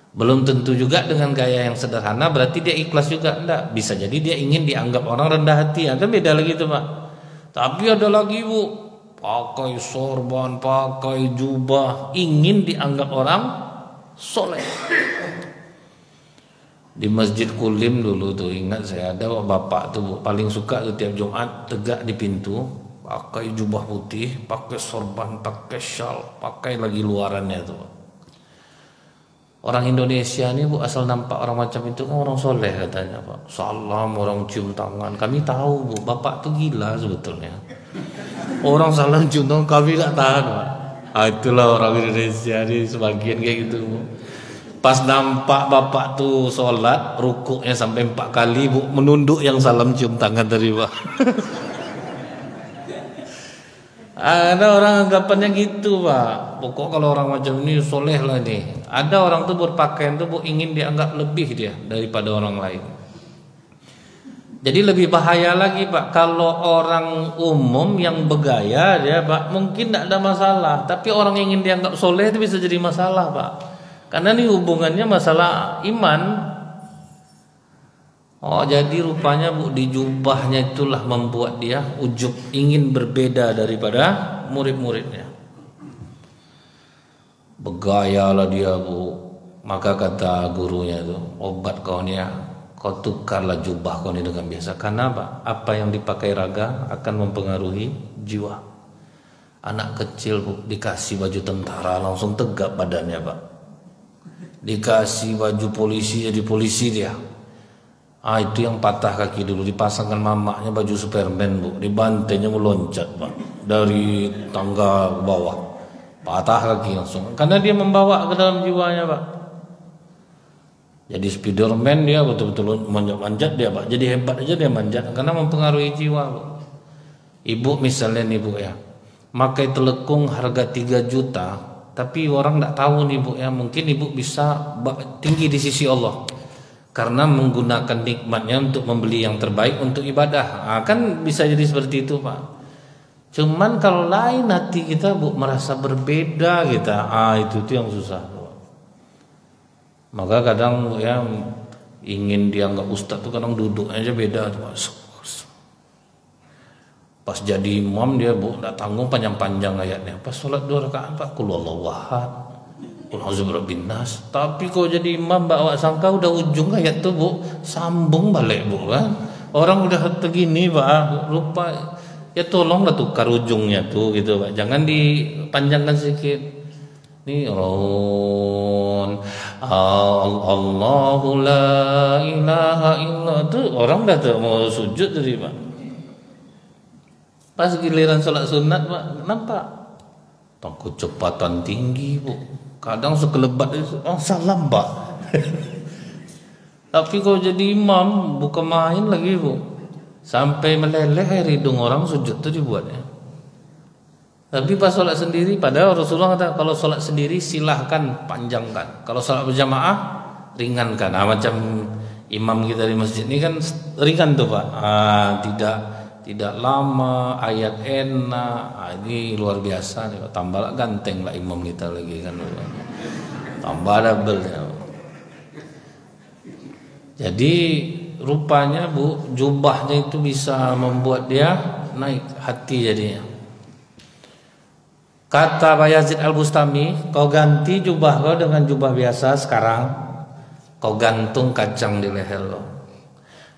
Belum tentu juga dengan gaya yang sederhana berarti dia ikhlas juga, enggak. Bisa jadi dia ingin dianggap orang rendah hati, kan beda lagi itu pak. Tapi ada lagi bu, pakai sorban, pakai jubah, ingin dianggap orang soleh. Di Masjid Kulim dulu tuh ingat saya ada bapak tuh bu, paling suka tuh tiap Jumat tegak di pintu, pakai jubah putih, pakai sorban, pakai syal, pakai lagi luarannya tuh. Orang Indonesia ini bu asal nampak orang macam itu kan orang soleh katanya pak. Salam, orang cium tangan. Kami tahu bu, bapak tuh gila sebetulnya. Orang salam cium tangan kami tak tahan pak. Itulah orang Indonesia ini sebagian kayak gitu bu. Pas nampak bapak tuh sholat, rukuknya sampai 4 kali, bu, menunduk yang salam cium tangan tadi, pak. Ada orang anggapannya gitu, pak. Pokok kalau orang macam ini soleh lah nih. Ada orang tuh berpakaian tuh, bu, ingin dianggap lebih dia daripada orang lain. Jadi lebih bahaya lagi, pak, kalau orang umum yang bergaya dia, pak, mungkin tidak ada masalah. Tapi orang yang ingin dianggap soleh itu bisa jadi masalah, pak. Karena ini hubungannya masalah iman. Oh, jadi rupanya, bu, di jubahnya itulah membuat dia ujub, ingin berbeda daripada murid-muridnya. Bergayalah dia, bu. Maka kata gurunya itu, obat kau ni ya, kau tukarlah jubah kau ni dengan biasa. Karena apa? Apa yang dipakai raga akan mempengaruhi jiwa. Anak kecil, bu, dikasih baju tentara langsung tegap badannya, pak. Dikasih baju polisi jadi polisi dia. Itu yang patah kaki dulu, dipasangkan mamaknya baju Superman, bu, dibantainya meloncat, pak, dari tangga ke bawah, patah kaki langsung. Karena dia membawa ke dalam jiwanya, pak. Jadi Spiderman dia betul-betul manjat dia, pak. Jadi hebat aja dia manjat karena mempengaruhi jiwa, bu. Ibu misalnya nih, bu, ya, makai telekung harga 3 juta. Tapi orang tidak tahu nih, bu, ya, mungkin ibu bisa tinggi di sisi Allah karena menggunakan nikmatnya untuk membeli yang terbaik untuk ibadah. Kan bisa jadi seperti itu, pak. Cuman kalau lain hati kita, bu, merasa berbeda kita, itu yang susah, bu. Maka kadang, bu, ya, ingin dianggap ustaz tuh kadang duduk aja beda, tuh. Pas jadi imam dia, bu, tak tanggung panjang-panjang ayatnya. Pas sholat 2 rakaat, pak, qul huwallahu ahad, qul a'udzu birabbin nas. Tapi kau jadi imam, bawa sangka udah ujung ayat tuh, bu, sambung balik, bu, kan. Orang udah begini, pak, lupa. Ya tolonglah tukar ujungnya tuh, gitu, pak. Jangan dipanjangkan sedikit. Nih, Allahu la ilaha illa, tuh orang udah mau sujud tadi, pak. Pas giliran sholat sunat, pak, nampak kecepatan tinggi, bu. Kadang sekelebat salam, pak. Tapi kalau jadi imam bukan main lagi, bu. Sampai meleleh air hidung orang sujud tuh dibuatnya. Tapi pas sholat sendiri, padahal Rasulullah kata kalau sholat sendiri silahkan panjangkan. Kalau sholat berjamaah ringankan. Macam imam kita di masjid ini kan ringan tuh, pak. Tidak lama, ayat enak. Ini luar biasa nih, tambah ganteng lah imam kita lagi kan, tambah double ya. Jadi rupanya, bu, jubahnya itu bisa membuat dia naik hati jadinya. Kata Bayazid Al-Bustami, kau ganti jubah kau dengan jubah biasa sekarang, kau gantung kacang di leher lo.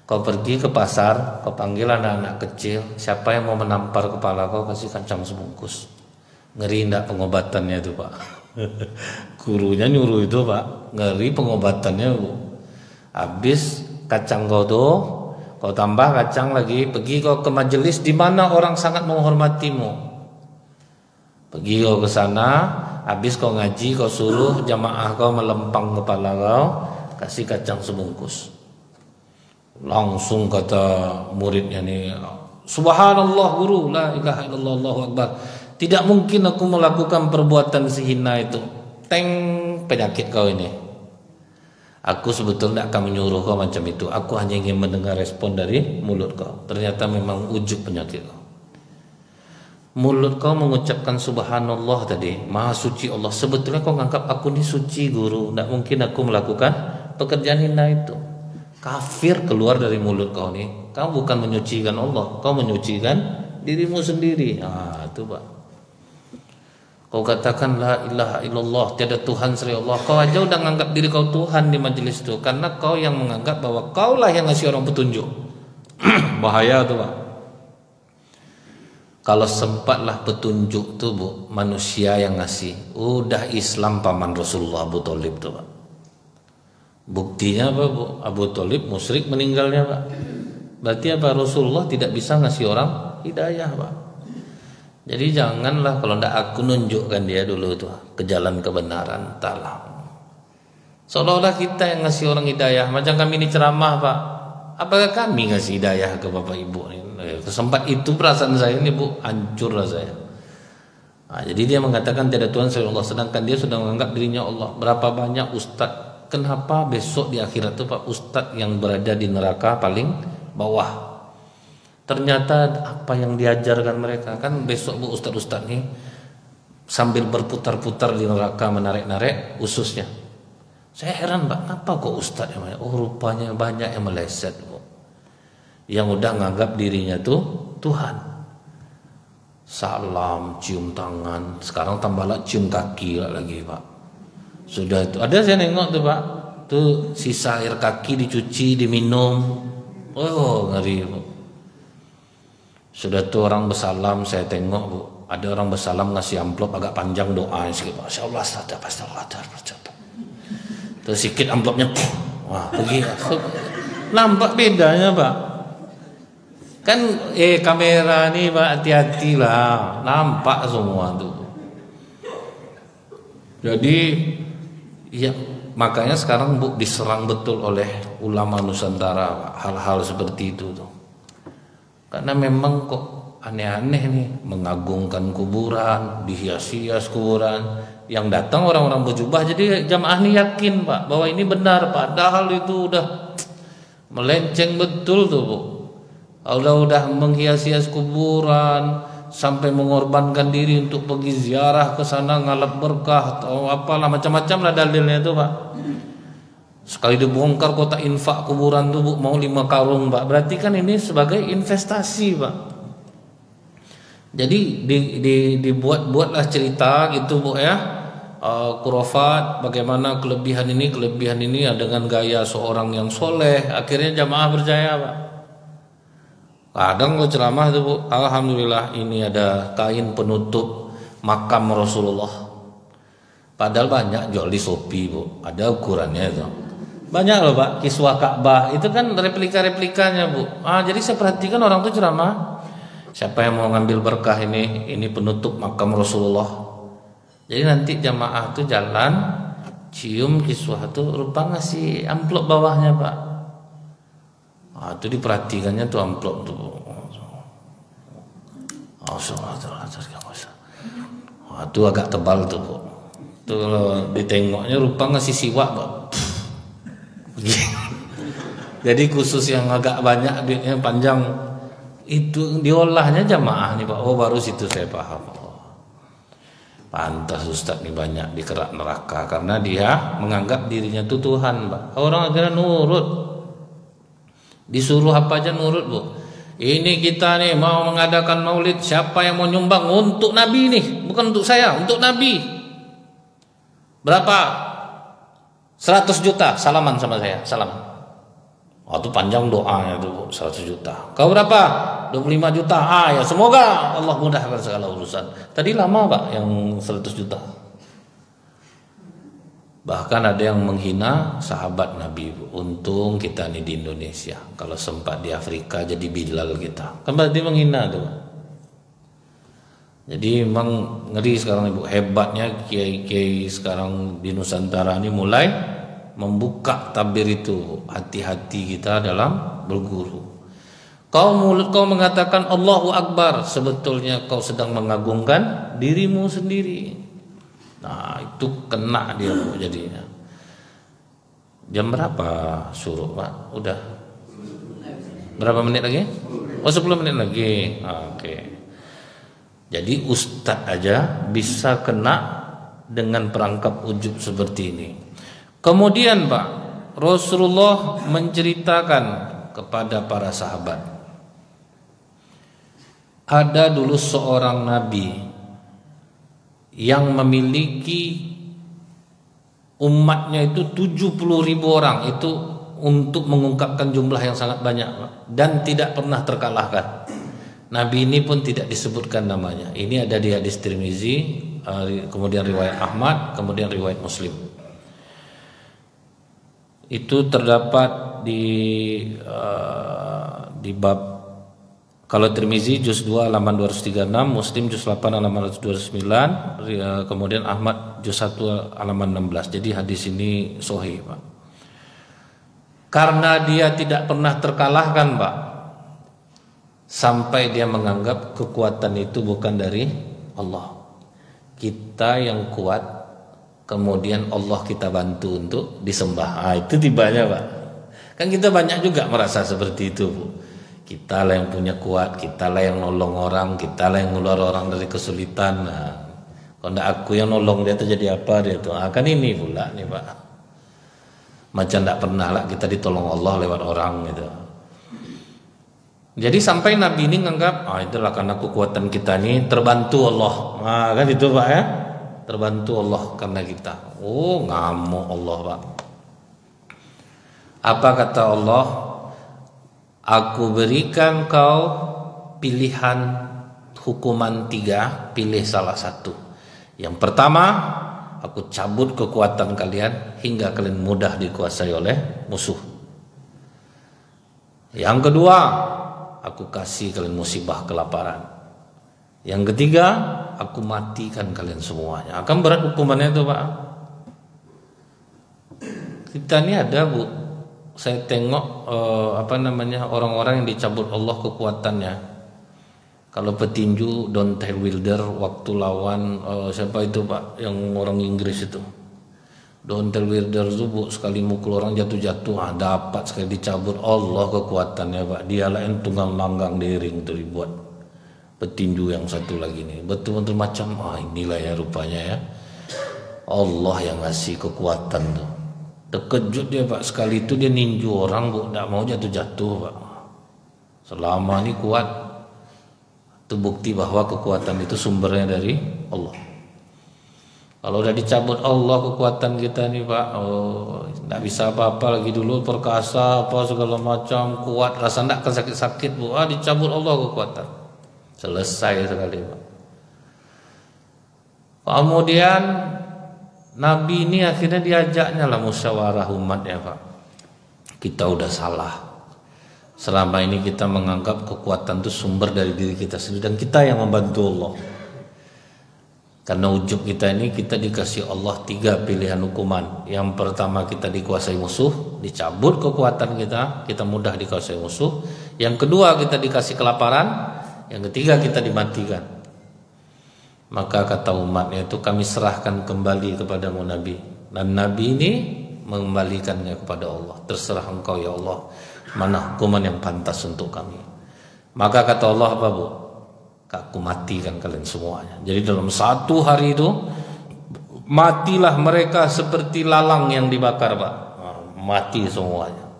Kau pergi ke pasar, kau panggil anak-anak kecil, siapa yang mau menampar kepala kau, kasih kacang sebungkus. Ngeri enggak pengobatannya itu, pak? Gurunya nyuruh itu, pak. Ngeri pengobatannya, bu. Habis kacang kau tuh, kau tambah kacang lagi, pergi kau ke majelis di mana orang sangat menghormatimu. Pergi kau ke sana, habis kau ngaji, kau suruh jamaah kau melempang kepala kau, kasih kacang sebungkus. Langsung kata muridnya nih, subhanallah guru, la ilaha illallah, Allahu akbar. Tidak mungkin aku melakukan perbuatan sehina itu. Teng, penyakit kau ini. Aku sebetulnya akan menyuruh kau macam itu. Aku hanya ingin mendengar respon dari mulut kau. Ternyata memang ujub penyakit kau. Mulut kau mengucapkan subhanallah tadi, maha suci Allah. Sebetulnya kau menganggap aku ini suci, guru. Tidak mungkin aku melakukan pekerjaan hina itu. Kafir keluar dari mulut kau nih. Kau bukan menyucikan Allah, kau menyucikan dirimu sendiri. Itu, pak. Kau katakan la ilaha illallah, tiada Tuhan selain Allah. Kau aja udah menganggap diri kau Tuhan di majelis itu, karena kau yang menganggap bahwa kaulah yang ngasih orang petunjuk. Bahaya tuh, pak. Kalau sempatlah petunjuk tuh, bu, manusia yang ngasih. Udah Islam paman Rasulullah Abu Thalib tuh, pak. Buktinya apa, bu? Abu Thalib musyrik meninggalnya, pak. Berarti apa? Rasulullah tidak bisa ngasih orang hidayah, pak. Jadi janganlah kalau ndak aku nunjukkan dia dulu tuh ke jalan kebenaran, entahlah. Seolah-olah kita yang ngasih orang hidayah. Macam kami ini ceramah, Pak. Apakah kami ngasih hidayah ke Bapak Ibu ini? Kesempat itu perasaan saya ini, Bu, hancur lah saya. Nah, jadi dia mengatakan tiada Tuhan selain Allah, sedangkan dia sudah menganggap dirinya Allah. Berapa banyak ustadz? Kenapa besok di akhirat itu Pak, ustadz yang berada di neraka paling bawah? Ternyata apa yang diajarkan mereka kan besok, Bu, ustadz-ustadz nih sambil berputar-putar di neraka menarik-narik ususnya. Saya heran, Pak, kenapa kok ustadz yang banyak? Oh, rupanya banyak yang meleset, Bu, yang udah nganggap dirinya tuh Tuhan. Salam, cium tangan, sekarang tambah lah cium kaki lagi, Pak. Sudah itu ada saya nengok tuh, Pak, tuh sisa air kaki dicuci, diminum. Oh, ngeri, Bu. Sudah tuh orang bersalam, saya tengok, Bu, ada orang bersalam ngasih amplop agak panjang doa sedikit, Masya Allah, terus sedikit amplopnya, wah, pergi. Nampak bedanya, Pak. Kan kamera nih, Pak, hati-hati lah, nampak semua tuh. Jadi ya makanya sekarang, Bu, diserang betul oleh ulama Nusantara, Pak, hal-hal seperti itu tuh. Karena memang kok aneh-aneh nih, mengagungkan kuburan, dihias-hias kuburan. Yang datang orang-orang berjubah, jadi jamaah nih yakin, Pak, bahwa ini benar, padahal itu udah melenceng betul tuh, Bu. Udah menghias-hias kuburan sampai mengorbankan diri untuk pergi ziarah ke sana ngalap berkah atau apalah macam-macam lah dalilnya itu, Pak. Sekali dibongkar kotak infak kuburan tuh, Bu, mau 5 karung, Pak. Berarti kan ini sebagai investasi, Pak. Jadi dibuat-buatlah cerita gitu, Bu, ya. Khurafat, bagaimana kelebihan ini dengan gaya seorang yang soleh, akhirnya jamaah percaya, Pak. Kadang lo ceramah tuh, Bu, alhamdulillah ini ada kain penutup makam Rasulullah. Padahal banyak jual di Shopee, Bu, ada ukurannya itu. Banyak loh, Pak, kiswah Ka'bah itu kan replika-replikanya, Bu. Jadi saya perhatikan orang tuh ceramah, siapa yang mau ngambil berkah ini penutup makam Rasulullah. Jadi nanti jamaah tuh jalan cium kiswah tuh rupa ngasih amplop bawahnya, Pak. Itu diperhatikannya tuh amplop tuh. Itu agak tebal tuh, Bu. Tuh kalau ditengoknya rupa ngasih siwak, Pak. Jadi khusus yang agak banyak duitnya panjang itu diolahnya jamaah nih, Pak. Oh, baru situ saya paham. Pantas Ustadz nih banyak dikerak neraka karena dia menganggap dirinya tuh Tuhan, Pak. Orang akhirnya nurut. Disuruh apa aja nurut, Bu. Ini kita nih mau mengadakan maulid, siapa yang mau nyumbang untuk Nabi nih, bukan untuk saya, untuk Nabi. Berapa? 100 juta, salaman sama saya, salaman. Itu panjang doanya tuh, 100 juta. Kau berapa? 25 juta. Ya semoga Allah mudahkan segala urusan. Tadi lama, Pak, yang 100 juta. Bahkan ada yang menghina sahabat Nabi, Bu. Untung kita nih di Indonesia. Kalau sempat di Afrika jadi Bilal kita. Kan berarti menghina tuh. Jadi memang ngeri sekarang, Ibu. Hebatnya kiai-kiai sekarang di Nusantara ini mulai membuka tabir itu. Hati-hati kita dalam berguru. Kau mengatakan Allahu Akbar, sebetulnya kau sedang mengagungkan dirimu sendiri. Nah, itu kena dia, Bu, jadinya. Jam berapa suruh, Pak? Udah. Berapa menit lagi? 10 menit lagi. Oke. Jadi ustadz aja bisa kena dengan perangkap ujub seperti ini. Kemudian, Pak, Rasulullah menceritakan kepada para sahabat. Ada dulu seorang nabi yang memiliki umatnya itu 70.000 orang, itu untuk mengungkapkan jumlah yang sangat banyak, dan tidak pernah terkalahkan. Nabi ini pun tidak disebutkan namanya. Ini ada di hadis Tirmizi, kemudian riwayat Ahmad, kemudian riwayat Muslim. Itu terdapat di bab, kalau Tirmizi juz 2 halaman 236, Muslim juz 8 halaman 209, kemudian Ahmad juz 1 halaman 16. Jadi hadis ini sahih, Pak. Karena dia tidak pernah terkalahkan, Pak. Sampai dia menganggap kekuatan itu bukan dari Allah. Kita yang kuat, kemudian Allah kita bantu untuk disembah. Itu tibanya, Pak. Kan kita banyak juga merasa seperti itu, Bu. Kita lah yang punya kuat, kita lah yang nolong orang, kita lah yang ngeluar orang dari kesulitan. Nah, kalau enggak aku yang nolong dia, terjadi apa dia tuh? Kan ini pula nih, Pak. Macam enggak pernah lah kita ditolong Allah lewat orang gitu. Jadi sampai Nabi ini nganggap, itulah karena kekuatan kita ini terbantu Allah. Nah, kan itu, Pak ya. Terbantu Allah karena kita. Oh, ngamuk Allah, Pak. Apa kata Allah? Aku berikan kau pilihan hukuman 3, pilih salah satu. Yang pertama, aku cabut kekuatan kalian hingga kalian mudah dikuasai oleh musuh. Yang kedua, aku kasih kalian musibah kelaparan. Yang ketiga, aku matikan kalian semuanya. Akan berat hukumannya itu, Pak. Kita ini ada, Bu. Saya tengok orang-orang yang dicabut Allah kekuatannya. Kalau petinju Deontay Wilder waktu lawan siapa itu, Pak, yang orang Inggris itu. Deontay Wilder itu, Bu, sekali mukul orang jatuh-jatuh, dapat sekali dicabut Allah kekuatannya, Pak. Dialah yang tunggang langgang di ring itu dibuat. Petinju yang satu lagi nih, betul-betul macam inilah ya rupanya ya. Allah yang ngasih kekuatan tuh. Terkejut dia, Pak, sekali itu dia ninju orang, Bu, tidak mau jatuh-jatuh, Pak. Selama ini kuat. Itu bukti bahwa kekuatan itu sumbernya dari Allah. Kalau udah dicabut Allah kekuatan kita nih, Pak, tidak bisa apa-apa lagi. Dulu perkasa apa segala macam, kuat, rasa tidak akan sakit-sakit, Bu. Dicabut Allah kekuatan, selesai sekali, Pak. Kemudian Nabi ini akhirnya diajaknya lah musyawarah umat ya, Pak. Kita udah salah. Selama ini kita menganggap kekuatan itu sumber dari diri kita sendiri dan kita yang membantu Allah. Karena ujub kita ini, kita dikasih Allah 3 pilihan hukuman. Yang pertama, kita dikuasai musuh, dicabut kekuatan kita mudah dikuasai musuh. Yang kedua, kita dikasih kelaparan. Yang ketiga, kita dimatikan. Maka kata umatnya itu, kami serahkan kembali kepadamu Nabi. Dan Nabi ini mengembalikannya kepada Allah. Terserah engkau ya Allah, mana hukuman yang pantas untuk kami. Maka kata Allah apa, Bu? Aku matikan kalian semuanya. Jadi dalam 1 hari itu matilah mereka seperti lalang yang dibakar, Pak. Mati semuanya.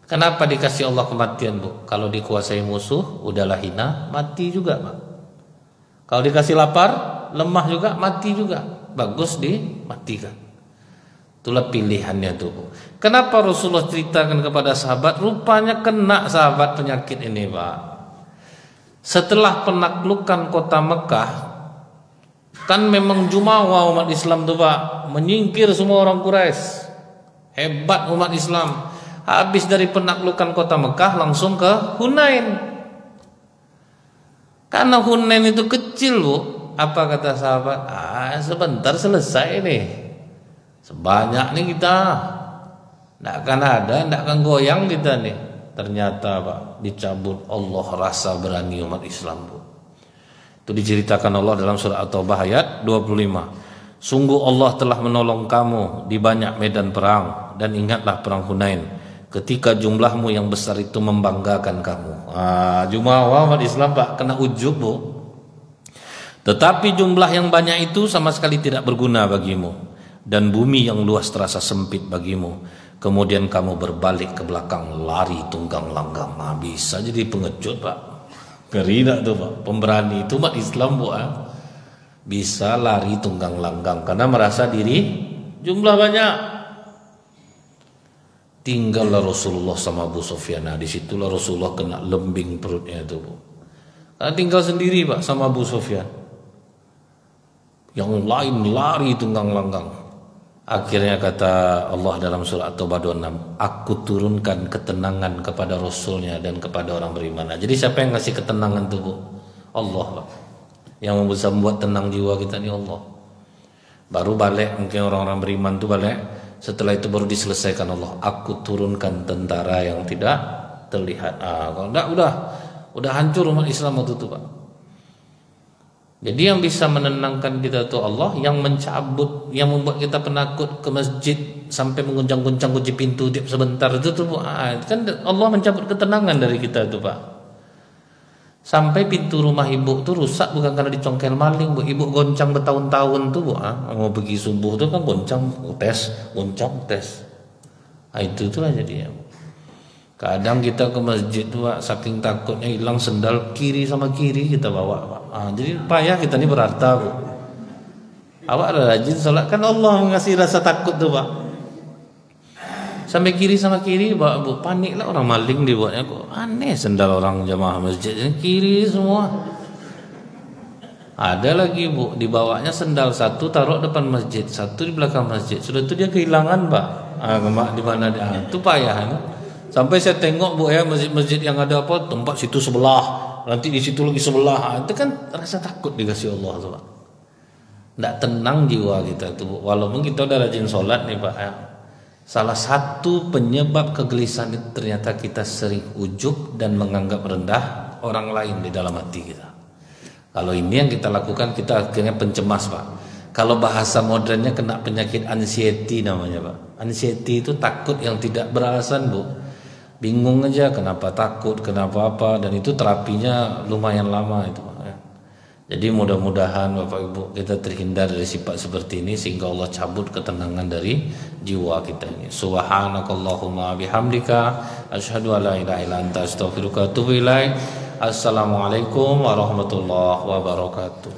Kenapa dikasih Allah kematian, Bu? Kalau dikuasai musuh udahlah hina, mati juga, Pak. Kalau dikasih lapar, lemah juga, mati juga. Bagus dimatikan. Itulah pilihannya tuh, Bu. Kenapa Rasulullah ceritakan kepada sahabat? Rupanya kena sahabat penyakit ini, Pak. Setelah penaklukan kota Mekah, kan memang jumawa umat Islam tuh, Pak, menyingkir semua orang Quraisy. Hebat umat Islam. Habis dari penaklukan kota Mekah langsung ke Hunain. Karena Hunain itu kecil, Bu. Apa kata sahabat? Sebentar selesai nih. Sebanyak nih kita, tidak akan ada, tidak akan goyang kita nih. Ternyata, Pak, dicabut Allah rasa berani umat Islam, Bu. Itu diceritakan Allah dalam surah At-Taubah ayat 25. Sungguh Allah telah menolong kamu di banyak medan perang, dan ingatlah perang Hunain ketika jumlahmu yang besar itu membanggakan kamu. Jumawa umat Islam, Pak, kena ujub, Bu. Tetapi jumlah yang banyak itu sama sekali tidak berguna bagimu, dan bumi yang luas terasa sempit bagimu. Kemudian kamu berbalik ke belakang, lari tunggang langgang. Bisa jadi pengecut, Pak. Ngeri tak tuh, Pak? Pemberani itu umat Islam, Bu. Bisa lari tunggang langgang karena merasa diri jumlah banyak. Tinggallah Rasulullah sama Abu Sufyan. Nah, disitulah Rasulullah kena lembing perutnya itu, Bu. Karena tinggal sendiri, Pak, sama Abu Sufyan. Yang lain lari tunggang langgang. Akhirnya kata Allah dalam surah At-Taubah 26, aku turunkan ketenangan kepada Rasulnya dan kepada orang beriman. Nah, jadi siapa yang ngasih ketenangan itu, Bu? Allah, Pak. Yang bisa membuat tenang jiwa kita ini Allah. Baru balik, mungkin orang-orang beriman tuh balik. Setelah itu baru diselesaikan Allah. Aku turunkan tentara yang tidak terlihat. Kalau enggak udah hancur umat Islam waktu itu, Pak. Jadi yang bisa menenangkan kita tuh Allah, yang mencabut, yang membuat kita penakut ke masjid sampai mengguncang-guncang kunci pintu tiap sebentar itu tuh, kan Allah mencabut ketenangan dari kita tuh, Pak. Sampai pintu rumah ibu tuh rusak bukan karena dicongkel maling, Bu. Ibu goncang bertahun-tahun tuh, Bu. Mau pergi subuh tuh kan goncang tes. Itu tuh aja dia. Kadang kita ke masjid tuh, Pak, saking takutnya hilang sendal kiri sama kiri kita bawa, Pak. Jadi payah kita ini berharta, Bu. Awak ada rajin sholat, kan Allah ngasih rasa takut tuh, Pak. Sampai kiri sama kiri, Bu, panik lah orang maling dibuatnya. Kok aneh sendal orang jamaah masjid ini kiri semua. Ada lagi, Bu, dibawanya sendal satu taruh depan masjid, satu di belakang masjid. Sudah itu dia kehilangan, Pak. Di mana dia? Itu payah. Sampai saya tengok, Bu, ya, masjid-masjid yang ada apa tempat situ sebelah, nanti di situ lagi sebelah. Itu kan rasa takut dikasih Allah tuh, Pak. Nggak tenang jiwa kita tuh, Bu. Walaupun kita udah rajin sholat nih, Pak, ya. Salah satu penyebab kegelisahan itu ternyata kita sering ujub dan menganggap rendah orang lain di dalam hati kita. Kalau ini yang kita lakukan, kita akhirnya pencemas, Pak. Kalau bahasa modernnya kena penyakit anxiety namanya, Pak. Anxiety itu takut yang tidak beralasan, Bu. Bingung aja kenapa takut, kenapa apa, dan itu terapinya lumayan lama itu, Pak. Jadi mudah-mudahan Bapak Ibu kita terhindar dari sifat seperti ini sehingga Allah cabut ketenangan dari jiwa kita ini. Subhanakallahumma bihamdika asyhadu an la ilaha illa anta astaghfiruka wa atubu ilaik. Assalamualaikum warahmatullahi wabarakatuh.